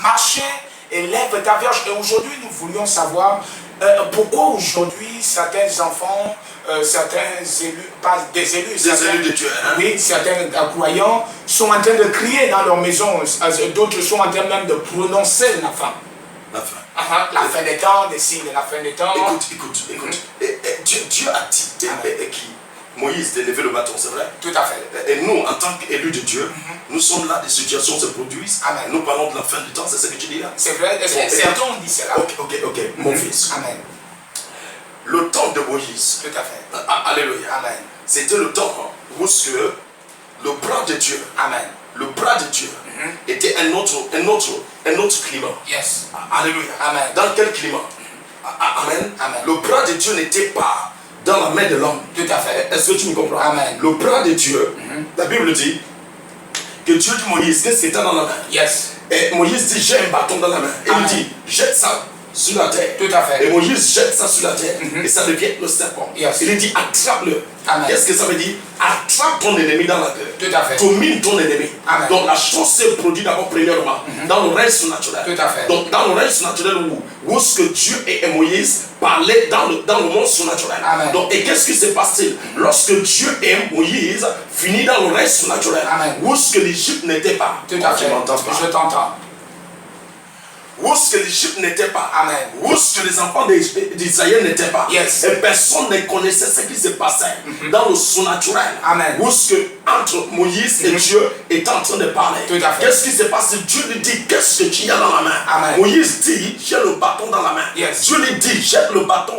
Marchez et lève ta verge. Et aujourd'hui, nous voulions savoir pourquoi aujourd'hui certains enfants, certains élus, pas des élus, élus de Dieu, oui, certains croyants sont en train de crier dans leur maison, d'autres sont en train même de prononcer la fin. La fin. La fin des temps, des signes de la fin des temps. Écoute. Dieu a dit Moïse d'élever le bâton, c'est vrai? Tout à fait. Et nous, en tant qu'élus de Dieu, nous sommes là, des situations se produisent. Nous parlons de la fin du temps, c'est ce que tu dis là? C'est vrai, certains ont dit cela. Ok, mon fils. Amen. Le temps de Moïse. Tout à fait. Alléluia. Amen. C'était le temps où le bras de Dieu. Amen. Le bras de Dieu était un autre climat. Yes. Alléluia. Amen. Dans quel climat? Amen. Le bras de Dieu n'était pas dans la main de l'homme. Tout à fait. Est-ce que tu me comprends? Amen. Le bras de Dieu, la Bible dit que Dieu dit Moïse, qu'est-ce qui était dans la main? Yes. Et Moïse dit, j'ai un bâton dans la main. Et il dit, jette ça sur la terre. Tout à fait. Et Moïse jette ça sur la terre. Et ça devient le serpent. Yes. Il dit, attrape-le. Qu'est-ce que ça veut dire? Attrape ton ennemi dans la terre. Tout à fait. Domine ton ennemi. Amen. Donc la chose se produit d'abord premièrement dans le règne surnaturel. Tout à fait. Donc dans le règne surnaturel où ce que Dieu et Moïse parlaient dans le monde surnaturel. Amen. Donc et qu'est-ce qui se passe-t-il? Lorsque Dieu et Moïse finissent dans le règne surnaturel, où ce que l'Égypte n'était pas. Tout à fait. Tu m'entends pas? Je t'entends. Où ce que l'Égypte n'était pas. Amen. Où ce que les enfants d'Israël n'étaient pas. Yes. Et personne ne connaissait ce qui se passait dans le surnaturel. Amen. Où ce que entre Moïse et Dieu est en train de parler. Tout à fait. Qu'est-ce qui se passe? Dieu lui dit, qu'est-ce que tu as dans la main? Amen. Moïse dit, j'ai le bâton dans la main. Yes. Dieu lui dit, jette le bâton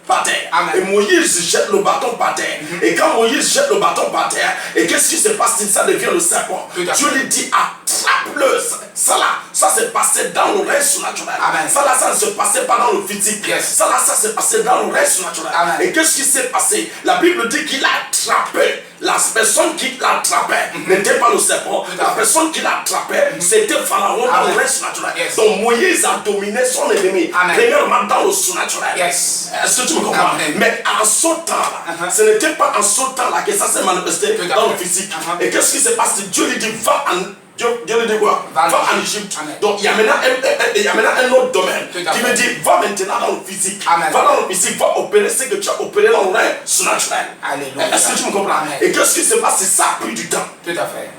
par terre. Amen. Et Moïse jette le bâton par terre. Et quand Moïse jette le bâton par terre, et qu'est-ce qui se passe? Ça devient le serpent. Dieu lui dit, attrape-le. Ça là, ça s'est passé dans le règne surnaturel. Amen. Ça là, ça ne se passait pas dans le physique. Yes. Ça là, ça s'est passé dans le règne surnaturel. Amen. Et qu'est-ce qui s'est passé? La Bible dit qu'il a attrapé. La personne qui l'attrapait n'était pas le serpent. La personne qui l'attrapait, c'était Pharaon dans le règne surnaturel. Yes. Donc Moïse a dominé son ennemi. Amen. Premièrement dans le surnaturel. Yes. Est-ce que tu me comprends? Amen. Mais en ce temps-là, ce n'était pas en ce temps-là que ça s'est manifesté dans le physique. Et qu'est-ce qui se passe? Dieu lui dit, va en... Dieu lui dit quoi? Va en Égypte. Donc il y a maintenant un autre domaine qui me dit, va maintenant dans le physique. Amen. Va dans le physique, va opérer ce que tu as opéré dans le règne surnaturel. Alléluia. Est-ce que tu me comprends? Amen. Et qu'est-ce qui se passe? Ça a pris du temps. Tout à fait.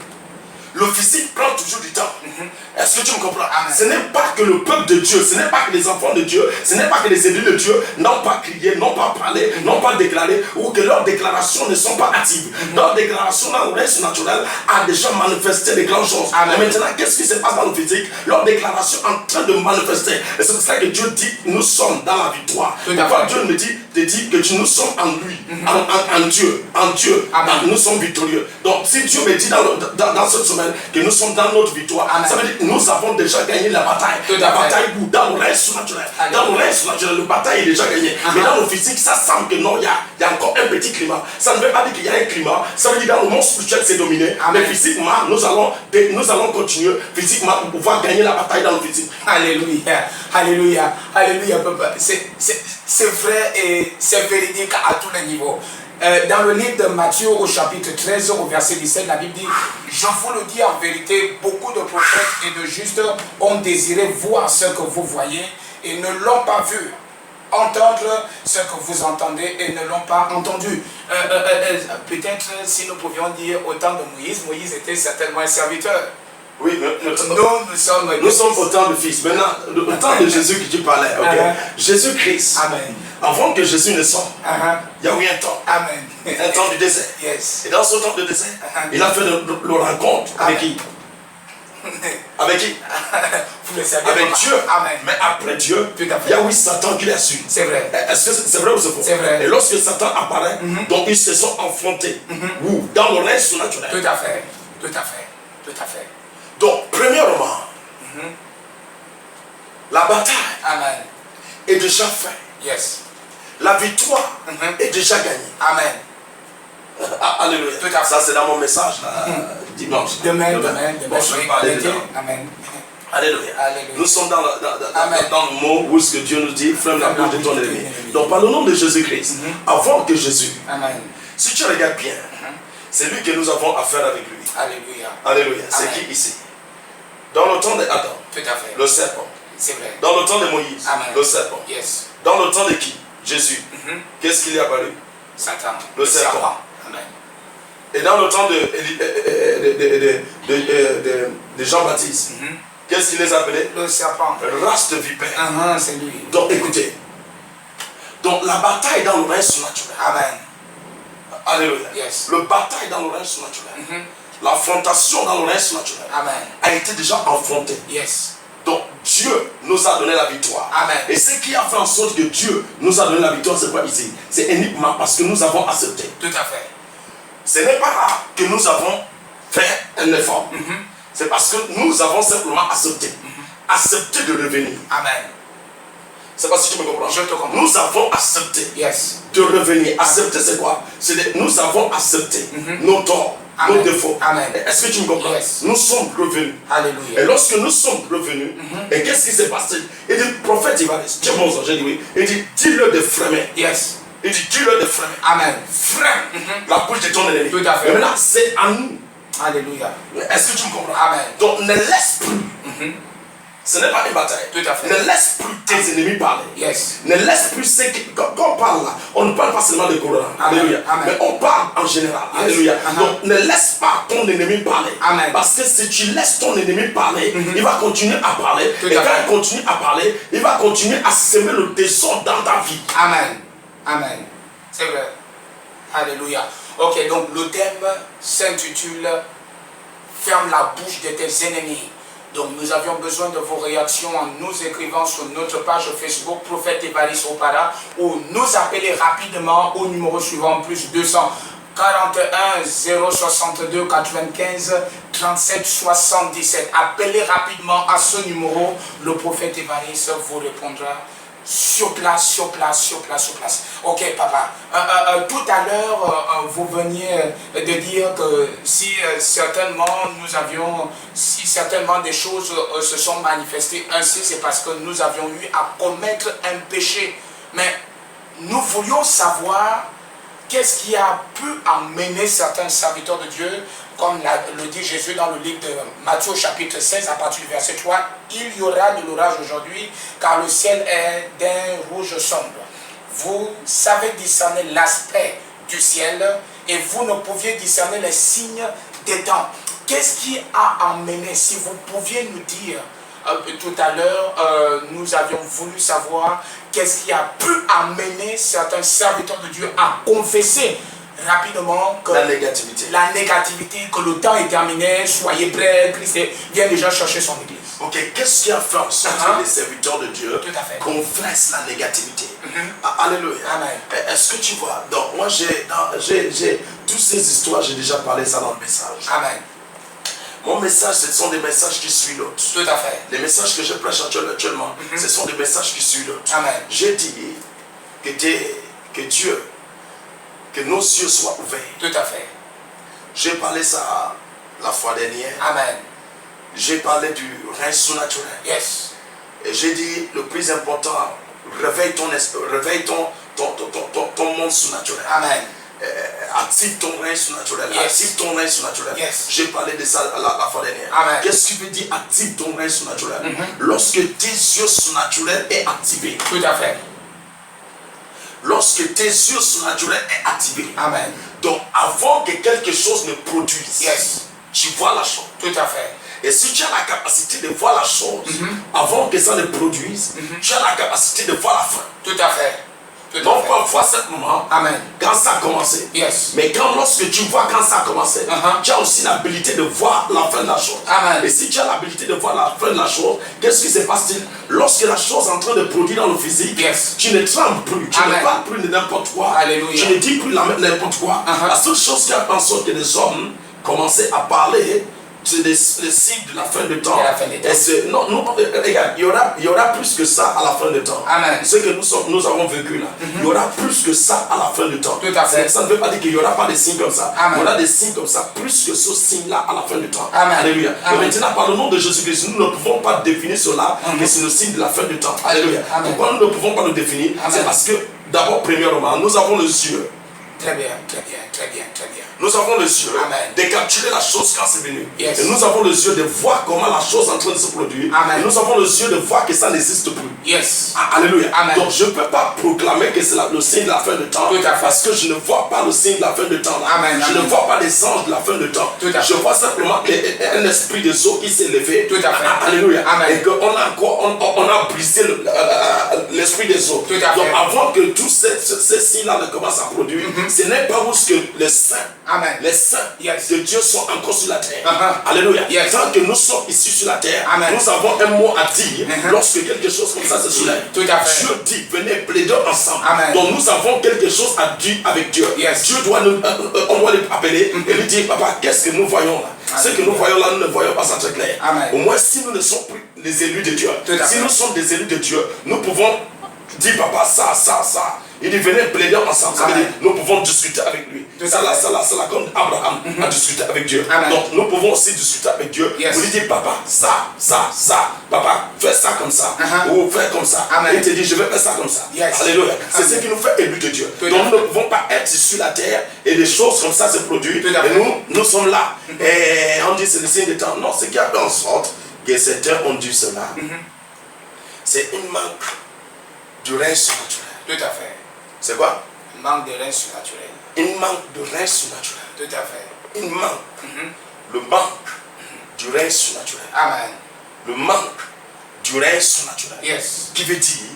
Le physique prend toujours du temps. Est-ce que tu me comprends? Amen. Ce n'est pas que le peuple de Dieu, ce n'est pas que les enfants de Dieu, ce n'est pas que les élus de Dieu n'ont pas crié, n'ont pas parlé, n'ont pas déclaré, ou que leurs déclarations ne sont pas actives. Leurs déclarations dans le règne surnaturel a déjà manifesté des grandes choses. Amen. Et maintenant, qu'est-ce qui se passe dans le physique? Leurs déclarations sont en train de manifester. Et c'est pour ça que Dieu dit, nous sommes dans la victoire. Pourquoi Dieu me dit que nous sommes en lui, en Dieu, Amen. nous sommes victorieux. Donc si Dieu me dit dans cette semaine, Amen. Que nous sommes dans notre victoire. Amen. Ça veut dire que nous avons déjà gagné la bataille. La bataille dans le règne surnaturel. Dans le règne surnaturel, la bataille est déjà gagnée. Mais dans le physique, ça semble que non, il y a encore un petit climat. Ça ne veut pas dire qu'il y a un climat. Ça veut dire que dans le monde spirituel, c'est dominé. Amen. Mais physiquement, nous allons continuer physiquement pour pouvoir gagner la bataille dans le physique. Alléluia. Alléluia. Alléluia, papa. C'est vrai et c'est véridique à tous les niveaux. Dans le livre de Matthieu au chapitre 13 au verset 17, la Bible dit: je vous le dis en vérité, beaucoup de prophètes et de justes ont désiré voir ce que vous voyez et ne l'ont pas vu, entendre ce que vous entendez et ne l'ont pas entendu. Peut-être si nous pouvions dire au temps de Moïse, Moïse était certainement un serviteur. Oui, mais nous sommes autant de fils. Maintenant, le temps de Jésus que tu parlais, Jésus-Christ, avant que Jésus ne sorte, il y a eu un temps. Amen. Un temps du désert. Yes. Et dans ce temps de désert, il a fait le rencontre avec qui? Avec qui? Vous le savez, avec Dieu. Amen. Mais après Dieu, il y a eu Satan qui l'a su. C'est vrai. Est-ce que c'est vrai ou c'est faux? C'est vrai. Et lorsque Satan apparaît, donc ils se sont affrontés. Où? Dans le règne surnaturel. Tout à fait. Tout à fait. Tout à fait. Donc, premièrement, la bataille est déjà faite. Yes. La victoire est déjà gagnée. Amen. Alléluia. Tout à fait. Ça, c'est dans mon message dimanche. Demain. Amen. Alléluia. Alléluia. Nous sommes dans le mot où ce que Dieu nous dit: ferme la bouche de ton ennemi. Donc, par le nom de Jésus-Christ, avant que Jésus, si tu regardes bien, c'est lui que nous avons affaire avec lui. Alléluia. Alléluia. C'est qui ici? Dans le temps d'Adam, le serpent. C'est vrai. Dans le temps de Moïse, le serpent. Yes. Dans le temps de qui? Jésus. Qu'est-ce qu'il est apparu? Satan. Le serpent. Amen. Et dans le temps de Jean-Baptiste, qu'est-ce qu'il les appelait? Le serpent. Race de vipère. C'est lui. Donc écoutez. Donc la bataille dans le règne surnaturel. Amen. Alléluia. Yes. Le bataille dans le règne surnaturel. L'affrontation dans le règne surnaturel a été déjà affrontée. Yes. Donc Dieu nous a donné la victoire. Amen. Et ce qui a fait en sorte que Dieu nous a donné la victoire, c'est quoi ici? C'est uniquement parce que nous avons accepté. Tout à fait. Ce n'est pas rare que nous avons fait un effort. C'est parce que nous avons simplement accepté. Accepté de revenir. Amen. C'est pas si tu me comprends. Je te comprends. Nous avons accepté de revenir. Accepter, c'est quoi? Nous avons accepté nos torts, nos défauts. Est-ce que tu me comprends? Yes. Nous sommes revenus. Alléluia. Et lorsque nous sommes revenus, et qu'est-ce qui s'est passé? Il dit, prophète Ivaris, Dieu mon j'ai dit oui. Il dit, dis-le de fremer. Yes. Il dit, dis-le de fremer. Amen. Freine la bouche de ton ennemi. Tout à fait. Et là, c'est à nous. Alléluia. Est-ce que tu me comprends? Amen. Donc, ne laisse plus. Ce n'est pas une bataille. Tout à fait. Ne laisse plus tes ennemis parler. Yes. Ne laisse plus ceux qui... Quand on parle là, on ne parle pas seulement de Coran. Alléluia. Mais on parle en général. Yes. Alléluia. Donc ne laisse pas ton ennemi parler. Amen. Parce que si tu laisses ton ennemi parler, il va continuer à parler. Et quand il continue à parler, il va continuer à semer le désordre dans ta vie. Amen. Amen. C'est vrai. Alléluia. Ok, donc le thème s'intitule Ferme la bouche de tes ennemis. Donc nous avions besoin de vos réactions en nous écrivant sur notre page Facebook Prophète Évariste Opara ou nous appeler rapidement au numéro suivant plus 241 062 95 37 77. Appelez rapidement à ce numéro, le Prophète Évariste vous répondra. Sur place. Ok, papa. Tout à l'heure, vous veniez de dire que si certainement des choses se sont manifestées ainsi, c'est parce que nous avions eu à commettre un péché. Mais nous voulions savoir qu'est-ce qui a pu amener certains serviteurs de Dieu, comme le dit Jésus dans le livre de Matthieu chapitre 16 à partir du verset 3, il y aura de l'orage aujourd'hui car le ciel est d'un rouge sombre. Vous savez discerner l'aspect du ciel et vous ne pouviez discerner les signes des temps. Qu'est-ce qui a amené, si vous pouviez nous dire, tout à l'heure, nous avions voulu savoir qu'est-ce qui a pu amener certains serviteurs de Dieu à confesser rapidement que la négativité, que le temps est terminé, soyez prêts, Christ vient déjà chercher son église. Ok, qu'est-ce qui a fait en sorte que les serviteurs de Dieu confessent la négativité? Alléluia. Est-ce que tu vois? Donc moi j'ai toutes ces histoires, j'ai déjà parlé ça dans le message. Amen. Mon message, ce sont des messages qui suivent l'autre. Tout à fait. Les messages que je prêche actuellement, ce sont des messages qui suivent l'autre. Amen. J'ai dit que Dieu, que nos yeux soient ouverts. Tout à fait. J'ai parlé ça la fois dernière. Amen. J'ai parlé du règne surnaturel. Yes. Et j'ai dit le plus important, réveille ton esprit, réveille ton monde surnaturel. Amen. Active ton règne surnaturel. Yes. Active ton règne surnaturel. Yes. J'ai parlé de ça la fois dernière. Amen. Qu'est-ce qui veut dire active ton règne surnaturel? Lorsque tes yeux surnaturels est activé. Tout à fait. Lorsque tes yeux surnaturels est activé. Amen. Donc avant que quelque chose ne produise, Yes. tu vois la chose. Tout à fait. Et si tu as la capacité de voir la chose, avant que ça ne produise, tu as la capacité de voir la fin. Tout à fait. Tout à Non fait. pas voir ce moment, Amen. quand ça a commencé. Yes. Mais lorsque tu vois quand ça a commencé, tu as aussi l'habilité de voir la fin de la chose. Amen. Et si tu as l'habilité de voir la fin de la chose, qu'est-ce qui se passe-t-il? Lorsque la chose est en train de produire dans le physique, Yes. tu ne trembles plus, tu Amen. ne parles plus de n'importe quoi, Alléluia. tu ne dis plus n'importe quoi. La seule chose qui a fait en sorte que les hommes commençaient à parler, c'est le signe de la fin de temps. Et non, regarde, il y aura plus que ça à la fin de temps. Amen. Ce que nous avons vécu là, il y aura plus que ça à la fin du temps. Tout à fait. Ça ne veut pas dire qu'il n'y aura pas de signes comme ça. Amen. Il y aura des signes comme ça, plus que ce signe-là à la fin du temps. Amen. Alléluia. Amen. Et maintenant, par le nom de Jésus-Christ, nous ne pouvons pas définir cela, mais c'est le signe de la fin du temps. Alléluia. Amen. Pourquoi nous ne pouvons pas le définir? C'est parce que, d'abord, premièrement, nous avons les yeux. Très bien, très bien, très bien, très bien. Nous avons les yeux Amen. de capturer la chose quand c'est venu. Yes. Et nous avons les yeux de voir comment la chose est en train de se produire. Amen. Et nous avons les yeux de voir que ça n'existe plus. Yes. Alléluia. Amen. Donc je ne peux pas proclamer que c'est le signe de la fin de temps. Tout à fait. Parce que je ne vois pas le signe de la fin de temps. Là. Amen. Je Amen. ne vois pas les anges de la fin de temps. Tout à Je fait. vois simplement un esprit des eaux qui s'est levé. Tout à fait. Alléluia. Amen. Et qu'on a encore, on a brisé l'esprit des eaux. Tout à fait. Donc avant que tous ces signes-là ne commencent à produire, ce n'est pas où que les saints, Amen. les saints Yes. de Dieu sont encore sur la terre. Alléluia. Alléluia. Yes. Tant que nous sommes ici sur la terre, Amen. nous avons un mot à dire lorsque quelque chose comme ça se soulève. Tout à fait. Dieu dit, venez plaider ensemble. Amen. Donc nous avons quelque chose à dire avec Dieu. Yes. Dieu doit nous, on doit l'appeler et lui dire, papa, qu'est-ce que nous voyons là? Ce que nous voyons là, nous ne voyons pas ça très clair. Amen. Au moins, si nous ne sommes plus les élus de Dieu, Tout à si fait. nous sommes des élus de Dieu, nous pouvons dire, papa, ça. Il dit, venez plaider ensemble. Ça veut Amen. dire, nous pouvons discuter avec lui. Tout à Ça là, fait. comme Abraham a discuté avec Dieu. Amen. Donc, nous pouvons aussi discuter avec Dieu. Yes. Vous lui dites, papa, ça. Papa, fais ça comme ça. Ou fais comme ça. Amen. Et il te dit, je vais faire ça comme ça. Yes. Alléluia. C'est Amen. ce qui nous fait élus de Dieu. Tout à Donc, fait. nous ne pouvons pas être sur la terre et des choses comme ça se produisent. Tout à Et fait. nous sommes là. Et on dit, c'est le signe des temps. Non, ce qui a fait en sorte que certains ont dit cela, c'est une manque du règne surnaturel. Tout à fait. C'est quoi? Manque de règne surnaturel. Une manque de règne surnaturel. Tout à fait. Une manque. Le manque du règne surnaturel. Amen. Le manque du règne surnaturel. Yes. Qui veut dire,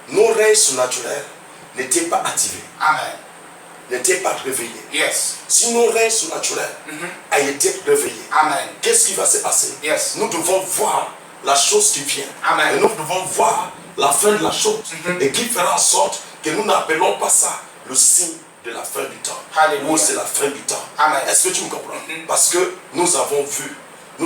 nos règnes surnaturels n'étaient pas activés, Amen. n'étaient pas réveillés. Yes. Si nos règnes surnaturels a été réveillés, Amen. qu'est-ce qui va se passer? Yes. Nous devons voir la chose qui vient. Amen. Et nous devons voir la fin de la chose. Et qui fera en sorte que nous n'appelons pas ça le signe de la fin du temps. Alléluia. Ou c'est la fin du temps. Amen. Est-ce que tu me comprends? Parce que nous avons vu où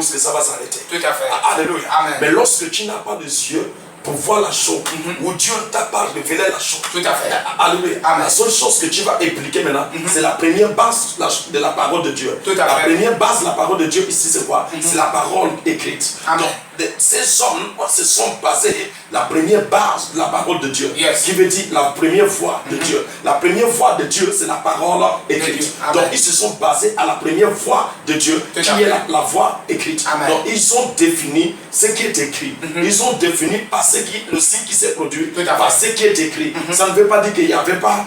est-ce que ça va s'arrêter. Tout à fait. Alléluia. Amen. Mais lorsque tu n'as pas de yeux pour voir la chose, où Dieu ne t'a pas révélé la chose. Tout à fait. Alléluia. Amen. La seule chose que tu vas impliquer maintenant, c'est la première base de la parole de Dieu. Tout à la fait. première base de la parole de Dieu ici, c'est quoi? C'est la parole écrite. Amen. Donc, ces hommes se sont basés la première base de la parole de Dieu. Yes. Qui veut dire la première voix de Dieu. La première voix de Dieu, c'est la parole écrite. Dieu. Amen. Donc ils se sont basés à la première voix de Dieu, Tout qui à est fait. la voix écrite. Amen. Donc ils ont défini ce qui est écrit. Ils ont défini par le signe qui s'est produit, Tout à par fait. ce qui est écrit. Ça ne veut pas dire qu'il n'y avait pas,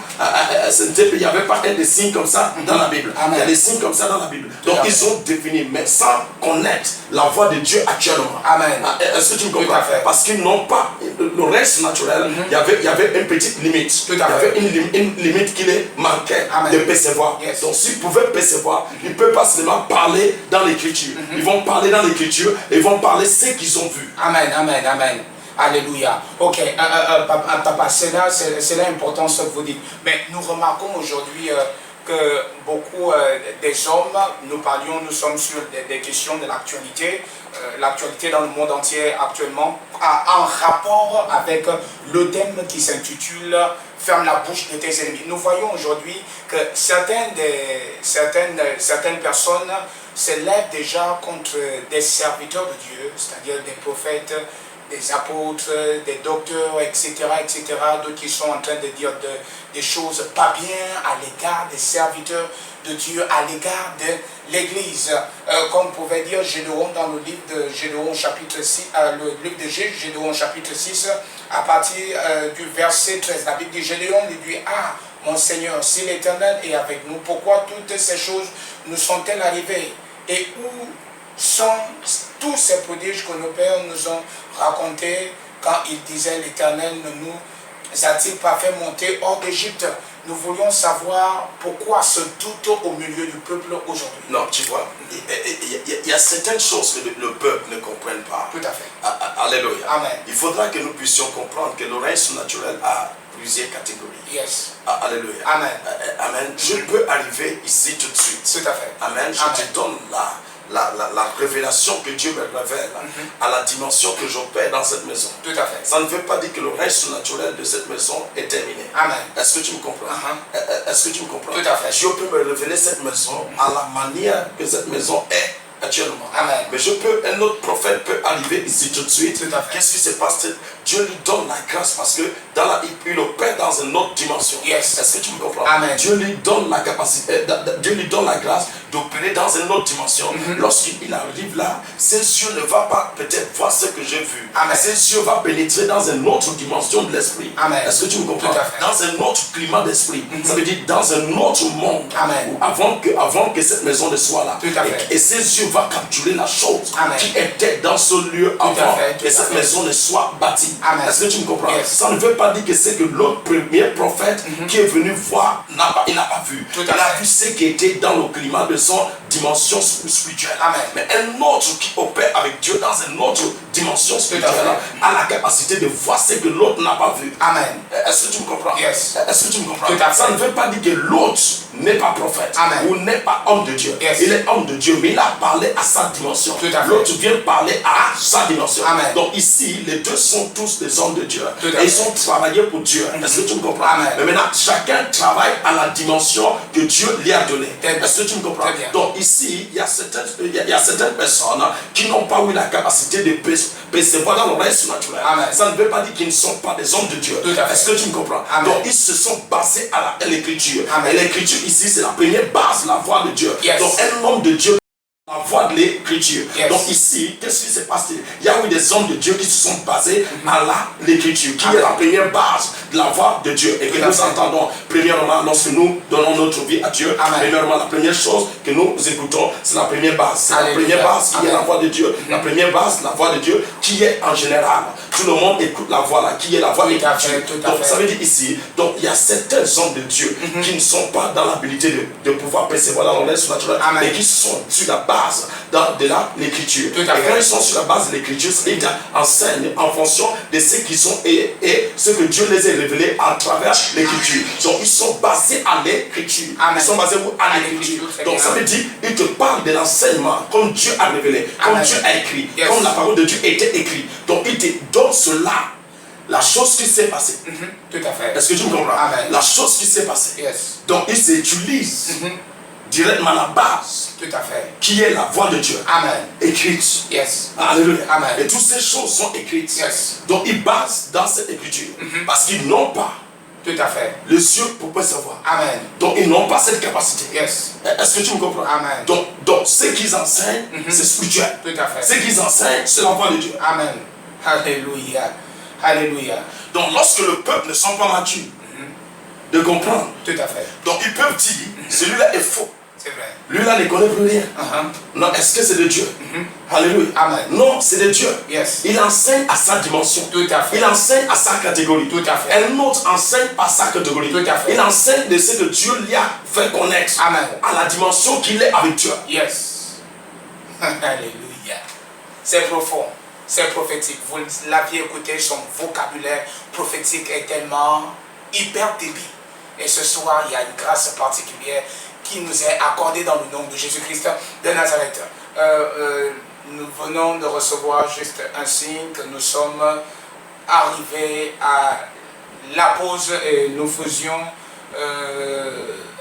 il y avait pas des signes comme ça dans la Bible. Amen. Il y a des signes comme ça dans la Bible. Tout Donc à ils fait. ont défini, mais sans connaître la voix de Dieu actuellement. Amen. Est-ce que tu me Tout comprends? à fait. Parce qu'ils n'ont pas le reste naturel. Il y avait une petite limite. Tout à Il y avait fait. une limite qui les manquait Amen. de percevoir. Yes. Donc s'ils pouvaient percevoir, ils ne peuvent pas seulement parler dans l'écriture. Ils vont parler dans l'écriture et ils vont parler ce qu'ils ont vu. Amen, amen, amen. Alléluia. Ok, papa, c'est là important ce que vous dites. Mais nous remarquons aujourd'hui que beaucoup des hommes, nous sommes sur des questions de l'actualité. L'actualité dans le monde entier actuellement a un rapport avec le thème qui s'intitule « Ferme la bouche de tes ennemis ». Nous voyons aujourd'hui que certaines personnes se lèvent déjà contre des serviteurs de Dieu, c'est-à-dire des prophètes, des apôtres, des docteurs, etc., etc., d'autres qui sont en train de dire des choses pas bien à l'égard des serviteurs de Dieu, à l'égard de l'Église. Comme pouvait dire Gédéon dans le livre de Gédéon chapitre 6, le livre de Gédéon chapitre 6, à partir du verset 13, la Bible dit, Gédéon lui dit, ah, mon Seigneur, si l'Éternel est avec nous, pourquoi toutes ces choses nous sont-elles arrivées? Et où sont tous ces prodiges que nos pères nous ont racontés quand ils disaient l'Éternel ne nous a-t-il pas fait monter hors d'Égypte? Nous voulions savoir pourquoi ce doute au milieu du peuple aujourd'hui. Non, tu vois, il y a certaines choses que le peuple ne comprenne pas. Tout à fait. Alléluia. Amen. Il faudra que nous puissions comprendre que le règne surnaturel a plusieurs catégories. Yes. Alléluia. Amen. Amen. Je peux arriver ici tout de suite. Tout à fait. Amen. Je te donne la révélation que Dieu me révèle à la dimension que j'opère dans cette maison. Tout à fait. Ça ne veut pas dire que le règne surnaturel de cette maison est terminé. Amen. Est-ce que tu me comprends? Est-ce que tu me comprends? Tout à fait. Dieu peut me révéler cette maison à la manière que cette maison est actuellement. Amen. Mais un autre prophète peut arriver ici tout de suite. Qu'est-ce qui se passe? Dieu lui donne la grâce parce que il opère dans une autre dimension. Yes. Est-ce que tu me comprends? Amen. Dieu lui donne la capacité, Dieu lui donne la grâce d'opérer dans une autre dimension. Lorsqu'il arrive là, ses yeux ne vont pas peut-être voir ce que j'ai vu. Amen. Ses yeux vont pénétrer dans une autre dimension de l'esprit. Est-ce que tu me comprends? Dans un autre climat d'esprit. Ça veut dire dans un autre monde. Amen. Avant que cette maison ne soit là. Et ses yeux vont capturer la chose qui était dans ce lieu avant que cette maison ne soit bâtie. Est-ce que tu me comprends? Yes. Ça ne veut pas dire que c'est que l'autre premier prophète qui est venu voir, il n'a pas vu. Il a vu ce qui était dans le climat de son dimension spirituelle. Mais un autre qui opère avec Dieu dans une autre dimension spirituelle a la capacité de voir ce que l'autre n'a pas vu. Amen. Est-ce que tu me comprends? Yes. Est-ce que tu me comprends? Ça ne veut pas dire que l'autre n'est pas prophète ou n'est pas homme de Dieu. Yes. Il est homme de Dieu, mais il a parlé à sa dimension. L'autre vient parler à sa dimension. Amen. Donc ici, les deux sont tous des hommes de Dieu. Et ils sont travaillés pour Dieu. Est-ce que tu me comprends? Mais maintenant, chacun travaille à la dimension que Dieu lui a donnée. Est-ce que tu me comprends? Donc ici, il y a certaines personnes qui n'ont pas eu la capacité de percevoir dans le règne surnaturel. Ça ne veut pas dire qu'ils ne sont pas des hommes de Dieu. Est-ce que tu me comprends? Donc ils se sont basés à l'écriture. Et l'écriture ici, c'est la première base, la voix de Dieu. Donc un homme de Dieu, la voix de l'écriture. Donc ici, qu'est-ce qui s'est passé? Il y a eu des hommes de Dieu qui se sont basés à l'écriture, qui est la première base de la voix de Dieu. Et que nous entendons, premièrement, lorsque nous donnons notre vie à Dieu, premièrement, la première chose que nous écoutons, c'est la première base. C'est la première base qui est la voix de Dieu. La première base, la voix de Dieu, qui est en général. Tout le monde écoute la voix là, qui est la voix de Dieu. Donc ça veut dire ici, donc il y a certains hommes de Dieu qui ne sont pas dans l'habilité de pouvoir percevoir dans le règne surnaturel, mais qui sont sur la base de l'écriture. Et quand ils sont sur la base de l'écriture, ils enseignent en fonction de ce qu'ils ont et ce que Dieu les a révélés à travers l'écriture. Donc ils sont basés à l'écriture. Ils sont basés à l'écriture. Donc ça veut dire qu'ils te parlent de l'enseignement comme Dieu a révélé, comme Dieu a écrit, comme la parole de Dieu était écrite. Donc ils te donnent cela. La chose qui s'est passée. Tout à fait. Est-ce que tu me comprends? La chose qui s'est passée. Donc ils s'utilisent directement la base. Tout à fait. Qui est la voix de Dieu. Écrite. Yes. Alléluia. Amen. Et toutes ces choses sont écrites. Yes. Donc ils basent dans cette écriture. Parce qu'ils n'ont pas. Tout à fait. Les yeux pour pouvoir savoir. Amen. Donc ils n'ont pas cette capacité. Yes. Est-ce que tu me comprends? Amen. Donc ce qu'ils enseignent, c'est spirituel. Tout à fait. Ce qu'ils enseignent, c'est la voix de Dieu. Amen. Alléluia. Alléluia. Donc lorsque le peuple ne sont pas matures de comprendre. Tout à fait. Donc ils peuvent dire, celui-là est faux. C'est vrai. Lui-là ne connaît plus rien. Non, est-ce que c'est de Dieu? Alléluia. Amen. Non, c'est de Dieu. Yes. Il enseigne à sa dimension. Tout à fait. Il enseigne à sa catégorie. Tout à fait. Un autre enseigne à sa catégorie. Tout à fait. Il enseigne de ce que Dieu lui a fait connaître. Amen. À la dimension qu'il est avec Dieu. Yes. Alléluia. C'est profond. C'est prophétique. Vous l'aviez écouté, son vocabulaire prophétique est tellement hyper débile. Et ce soir, il y a une grâce particulière qui nous est accordée dans le nom de Jésus-Christ de Nazareth. Nous venons de recevoir juste un signe que nous sommes arrivés à la pause et nous faisions,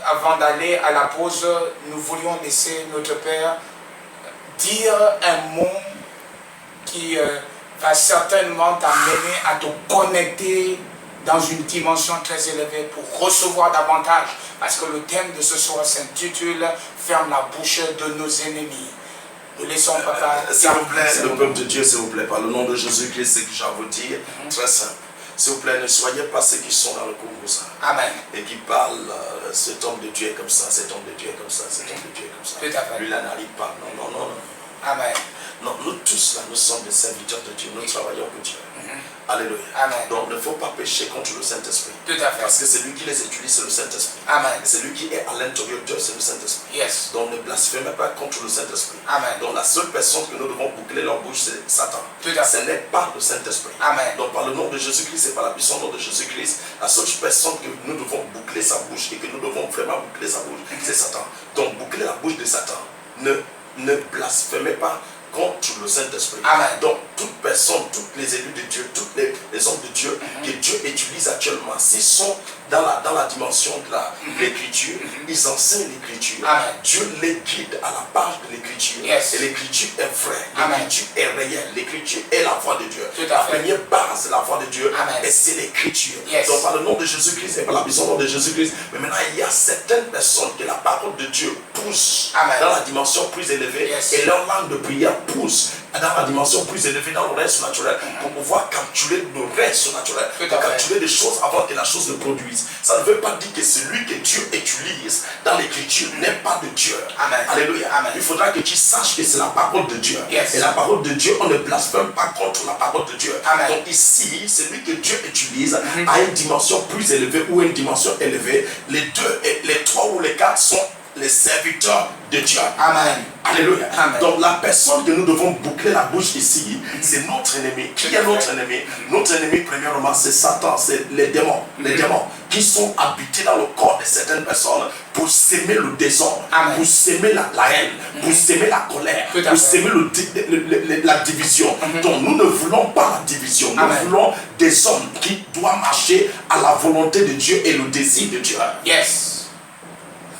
avant d'aller à la pause, nous voulions laisser notre Père dire un mot qui va certainement t'amener à te connecter dans une dimension très élevée pour recevoir davantage. Parce que le thème de ce soir s'intitule « Ferme la bouche de nos ennemis ». Nous laissons papa. S'il vous plaît, le peuple de Dieu, s'il vous plaît, par le nom de Jésus-Christ, c'est que j'ai à vous dire, très simple. S'il vous plaît, ne soyez pas ceux qui sont dans le Congo Amen. Et qui parlent, cet homme de Dieu est comme ça, cet homme de Dieu est comme ça, cet homme de Dieu est comme ça. Tout à fait. Lui, là, n'arrive pas. Non, non, non, non. Amen. Non, nous tous là, nous sommes des serviteurs de Dieu, nous travaillons pour Dieu. Alléluia. Amen. Donc, il ne faut pas pécher contre le Saint-Esprit. Tout à fait. Parce que c'est lui qui les utilise, c'est le Saint-Esprit. Amen. C'est lui qui est à l'intérieur d'eux, c'est le Saint-Esprit. Yes. Donc, ne blasphémez pas contre le Saint-Esprit. Amen. Donc, la seule personne que nous devons boucler leur bouche, c'est Satan. Tout à fait. Ce n'est pas le Saint-Esprit. Amen. Donc, par le nom de Jésus-Christ, c'est par la puissance de Jésus-Christ, la seule personne que nous devons boucler sa bouche et que nous devons vraiment boucler sa bouche, c'est Satan. Donc, boucler la bouche de Satan. Ne blasphémez pas contre le Saint-Esprit. Donc, toute personne, toutes les élus de Dieu, tous les hommes de Dieu que Dieu utilise actuellement, s'ils sont dans la dimension de l'écriture, ils enseignent l'écriture. Dieu les guide à la page de l'écriture. Yes. Et l'écriture est vraie, l'écriture est réelle, l'écriture est la voix de Dieu. Tout à La fait. première base de la voix de Dieu, Amen. et c'est l'écriture. Yes. Donc, par le nom de Jésus-Christ et par la puissance de Jésus-Christ, mais maintenant, il y a certaines personnes que la parole de Dieu pousse Amen. dans la dimension plus élevée, Yes. et leur langue de prière pousse dans la dimension plus élevée, dans le reste surnaturel, pour pouvoir capturer le reste surnaturel, pour capturer des choses avant que la chose ne produise. Ça ne veut pas dire que celui que Dieu utilise dans l'écriture n'est pas de Dieu. Amen. Alléluia. Amen. Il faudra que tu saches que c'est la parole de Dieu. Yes. Et la parole de Dieu, on ne blasphème pas contre la parole de Dieu. Amen. Donc ici, celui que Dieu utilise à une dimension plus élevée ou une dimension élevée, les deux, les trois ou les quatre sont les serviteurs de Dieu. Amen. Alléluia. Amen. Donc la personne que nous devons boucler la bouche ici, c'est notre ennemi. Qui est notre ennemi? Notre ennemi, premièrement, c'est Satan, c'est les démons. Les démons qui sont habités dans le corps de certaines personnes pour s'aimer le désordre, pour s'aimer la haine, pour s'aimer la colère, pour s'aimer la division. Donc nous ne voulons pas la division. Nous voulons des hommes qui doivent marcher à la volonté de Dieu et le désir de Dieu. Yes.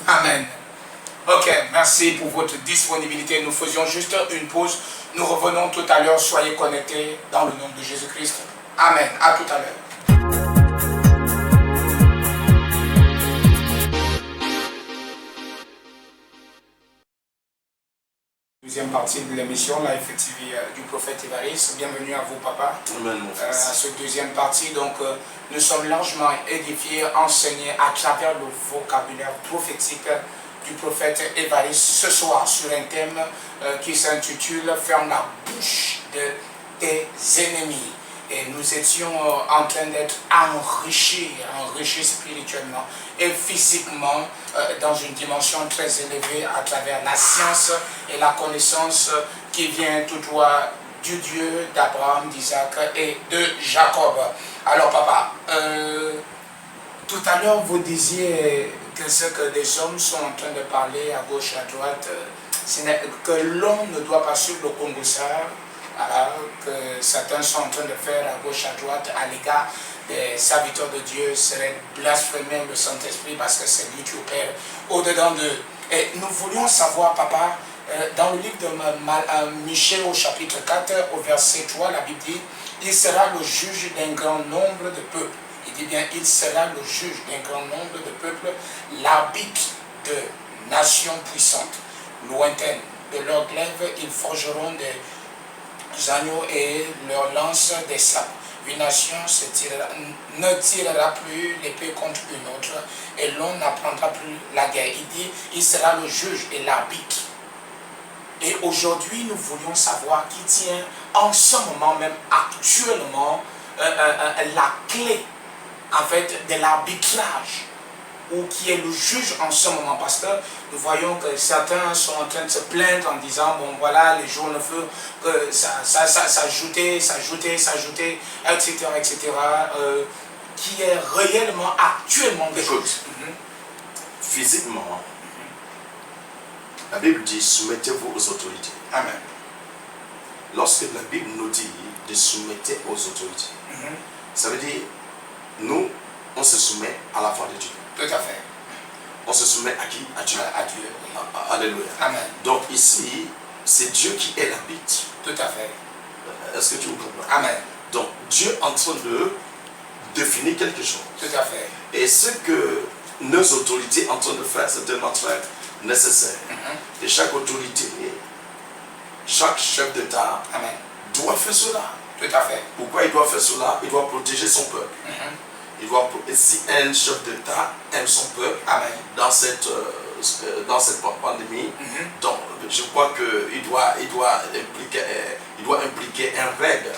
Amen. Ok, merci pour votre disponibilité. Nous faisions juste une pause. Nous revenons tout à l'heure. Soyez connectés dans le nom de Jésus-Christ. Amen. À tout à l'heure. Deuxième partie de l'émission, la FTV du prophète Évariste. Bienvenue à vous, papa. Amen, mon fils. À cette deuxième partie, donc, nous sommes largement édifiés, enseignés à travers le vocabulaire prophétique du prophète Évariste ce soir sur un thème qui s'intitule « Ferme la bouche de tes ennemis ». Et nous étions en train d'être enrichis spirituellement et physiquement dans une dimension très élevée à travers la science et la connaissance qui vient tout droit du Dieu d'Abraham, d'Isaac et de Jacob. Alors papa, tout à l'heure vous disiez que ce que des hommes sont en train de parler à gauche et à droite, que l'homme ne doit pas suivre le Congo-Sar, que certains sont en train de faire à gauche à droite à l'égard des serviteurs de Dieu serait blasphémer le Saint-Esprit parce que c'est lui qui opère au-dedans d'eux. Et nous voulions savoir, papa, dans le livre de Michée au chapitre 4, au verset 3, la Bible dit « Il sera le juge d'un grand nombre de peuples ». Il dit bien « Il sera le juge d'un grand nombre de peuples, l'arbitre de nations puissantes, lointaines. De leur glaive, ils forgeront des agneaux et leur lance des sables. Une nation ne tirera plus l'épée contre une autre et l'on n'apprendra plus la guerre. Il dit, il sera le juge et l'arbitre. Et aujourd'hui, nous voulions savoir qui tient en ce moment même actuellement la clé en fait de l'arbitrage, ou qui est le juge en ce moment, parce que nous voyons que certains sont en train de se plaindre en disant, bon voilà, les jours ne furent que ça s'ajoutait, etc., etc. qui est réellement, actuellement des choses. Physiquement, la Bible dit soumettez-vous aux autorités. Amen. Lorsque la Bible nous dit de soumettre aux autorités, ça veut dire nous, on se soumet à la voix de Dieu. Tout à fait. On se soumet à qui? À Dieu. À Dieu. Oui. Alléluia. Amen. Donc ici, c'est Dieu qui est l'arbitre. Tout à fait. Est-ce que tu me comprends? Amen. Donc Dieu est en train de définir quelque chose. Tout à fait. Et ce que nos autorités sont en train de faire, c'est un entraînement nécessaire. Et chaque autorité, chaque chef d'État doit faire cela. Tout à fait. Pourquoi il doit faire cela? Il doit protéger son peuple. Si un chef d'État aime son peuple, dans cette pandémie, donc je crois qu'il doit impliquer un règle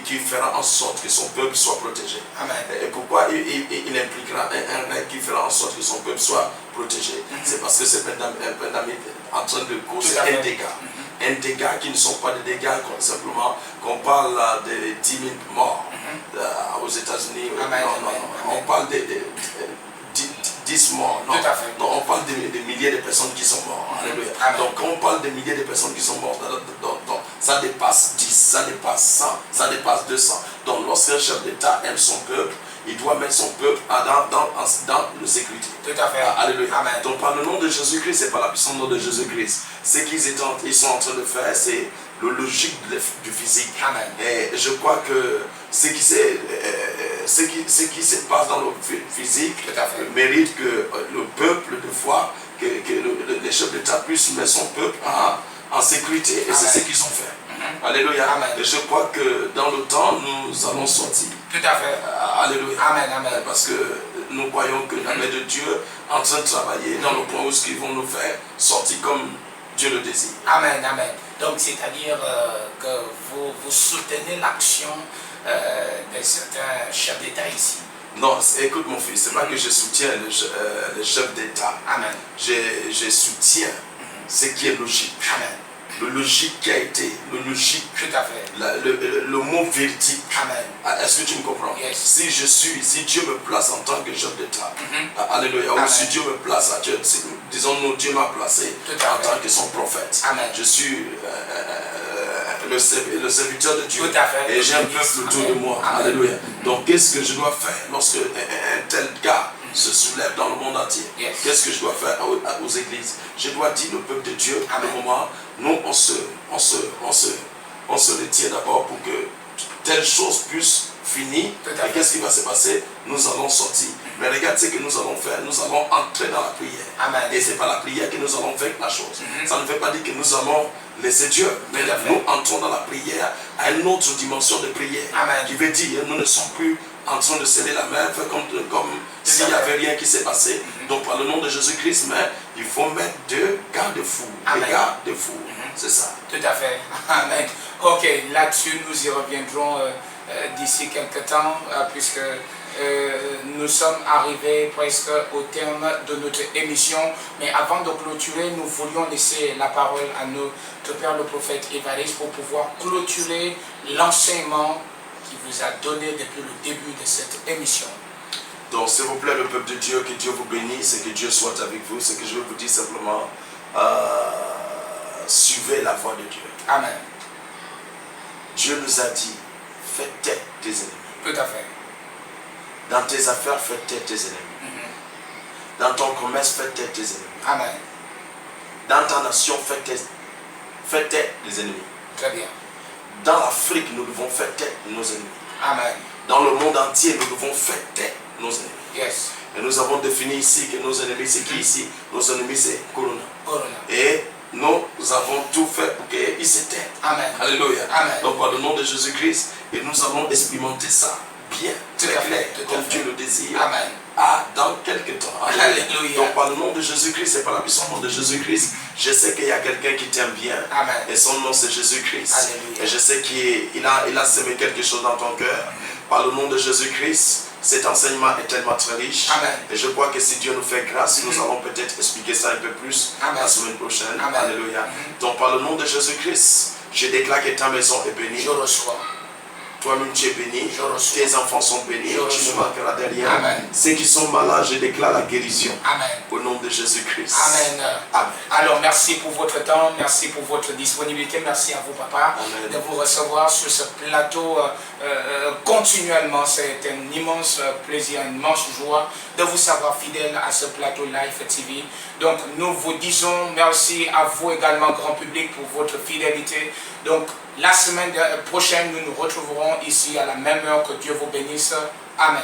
qui fera en sorte que son peuple soit protégé. Amen. Et pourquoi il impliquera un règle qui fera en sorte que son peuple soit protégé? C'est parce que c'est un pandémie en train de causer un dégât. Un dégât qui ne sont pas des dégâts simplement qu'on parle de 10 000 morts aux États-Unis. On parle de 10 morts. Non. Donc on parle de milliers de personnes qui sont mortes. Donc quand on parle de milliers de personnes qui sont mortes, donc, ça dépasse 10, ça dépasse 100, ça dépasse 200. Donc lorsqu'un chef d'État aime son peuple, il doit mettre son peuple dans la sécurité. Tout à fait. Alléluia. Amen. Donc par le nom de Jésus-Christ, c'est par la puissance nom de Jésus-Christ. Ce qu'ils sont en train de faire, c'est le logique du physique. Amen. Et je crois que ce qui se passe dans le physique mérite que le peuple, de foi, que les chefs d'État puissent mettre son peuple en sécurité. Et c'est ce qu'ils ont fait. Alléluia. Amen. Et je crois que dans le temps, nous allons sortir. Tout à fait. Alléluia. Amen, amen. Parce que nous croyons que la main de Dieu est en train de travailler dans le point où ils vont nous faire sortir comme Dieu le désire. Amen, amen. Donc, c'est-à-dire que vous soutenez l'action de certains chefs d'État ici. Non, écoute mon fils, c'est pas que je soutiens les chefs d'État. Amen. Je soutiens ce qui est logique. Amen. Le logique qui a été, le logique, tout à fait. Le mot véridique. Amen. Est-ce que tu me comprends? Yes. Si Dieu me place en tant que chef d'État, alléluia, ou si Dieu me place, disons-nous, Dieu m'a placé en tant que son prophète. Amen. Je suis le serviteur de Dieu. Tout à fait. Et j'ai un peuple autour de moi. Amen. Alléluia. Donc qu'est-ce que je dois faire lorsque un tel cas se soulève dans le monde entier? Yes. Qu'est-ce que je dois faire aux églises? Je dois dire au peuple de Dieu, à le moment, nous on se retient d'abord pour que telle chose puisse finir. Et qu'est-ce qui va se passer? Nous allons sortir. Mais regarde ce que nous allons faire. Nous allons entrer dans la prière. Amen. Et c'est par la prière que nous allons vaincre la chose. Ça ne veut pas dire que nous allons laisser Dieu. Mais nous entrons dans la prière à une autre dimension de prière. Amen. Qui veut dire nous ne sommes plus en train de serrer la main, comme s'il n'y avait rien qui s'est passé. Donc par le nom de Jésus-Christ, mais il faut mettre deux garde-fous. Des garde-fous. C'est ça. Tout à fait. Amen. Ok, là-dessus, nous y reviendrons d'ici quelques temps, puisque nous sommes arrivés presque au terme de notre émission. Mais avant de clôturer, nous voulions laisser la parole à notre Père le prophète Évariste pour pouvoir clôturer l'enseignement qui vous a donné depuis le début de cette émission. Donc, s'il vous plaît, le peuple de Dieu, que Dieu vous bénisse et que Dieu soit avec vous. Ce que je veux vous dire simplement, suivez la voie de Dieu. Amen. Dieu nous a dit, fais taire tes ennemis. Tout à fait. Dans tes affaires, fais taire tes ennemis. Dans ton commerce, fais taire tes ennemis. Amen. Dans ta nation, fais taire les ennemis. Très bien. Dans l'Afrique, nous devons faire taire nos ennemis. Amen. Dans le monde entier, nous devons faire taire nos ennemis. Yes. Et nous avons défini ici que nos ennemis, c'est qui ici? Nos ennemis, c'est Corona. Et nous avons tout fait pour qu'ils se taisent. Amen. Alléluia. Amen. Donc par le nom de Jésus-Christ, et nous allons expérimenter ça bien, très clair, comme Dieu le désire. Amen. Dans quelques temps. Alléluia. Donc par le nom de Jésus-Christ et par la puissance de Jésus-Christ, je sais qu'il y a quelqu'un qui t'aime bien. Amen. Et son nom c'est Jésus-Christ. Alléluia. Et je sais qu'il a semé quelque chose dans ton cœur. Par le nom de Jésus-Christ, cet enseignement est tellement très riche. Amen. Et je crois que si Dieu nous fait grâce, nous allons peut-être expliquer ça un peu plus la semaine prochaine. Amen. Alléluia. Donc par le nom de Jésus-Christ, je déclare que ta maison est bénie. Je reçois. Toi-même tu es béni, tes enfants sont bénis, tu ne manqueras de rien. Amen. Ceux qui sont malades, je déclare la guérison. Amen. Au nom de Jésus-Christ. Amen. Amen. Alors merci pour votre temps, merci pour votre disponibilité, merci à vous papa. Amen. De vous recevoir sur ce plateau continuellement. C'est un immense plaisir, une immense joie de vous savoir fidèle à ce plateau Life TV. Donc nous vous disons merci à vous également, grand public, pour votre fidélité. Donc la semaine prochaine, nous nous retrouverons ici à la même heure. Que Dieu vous bénisse. Amen.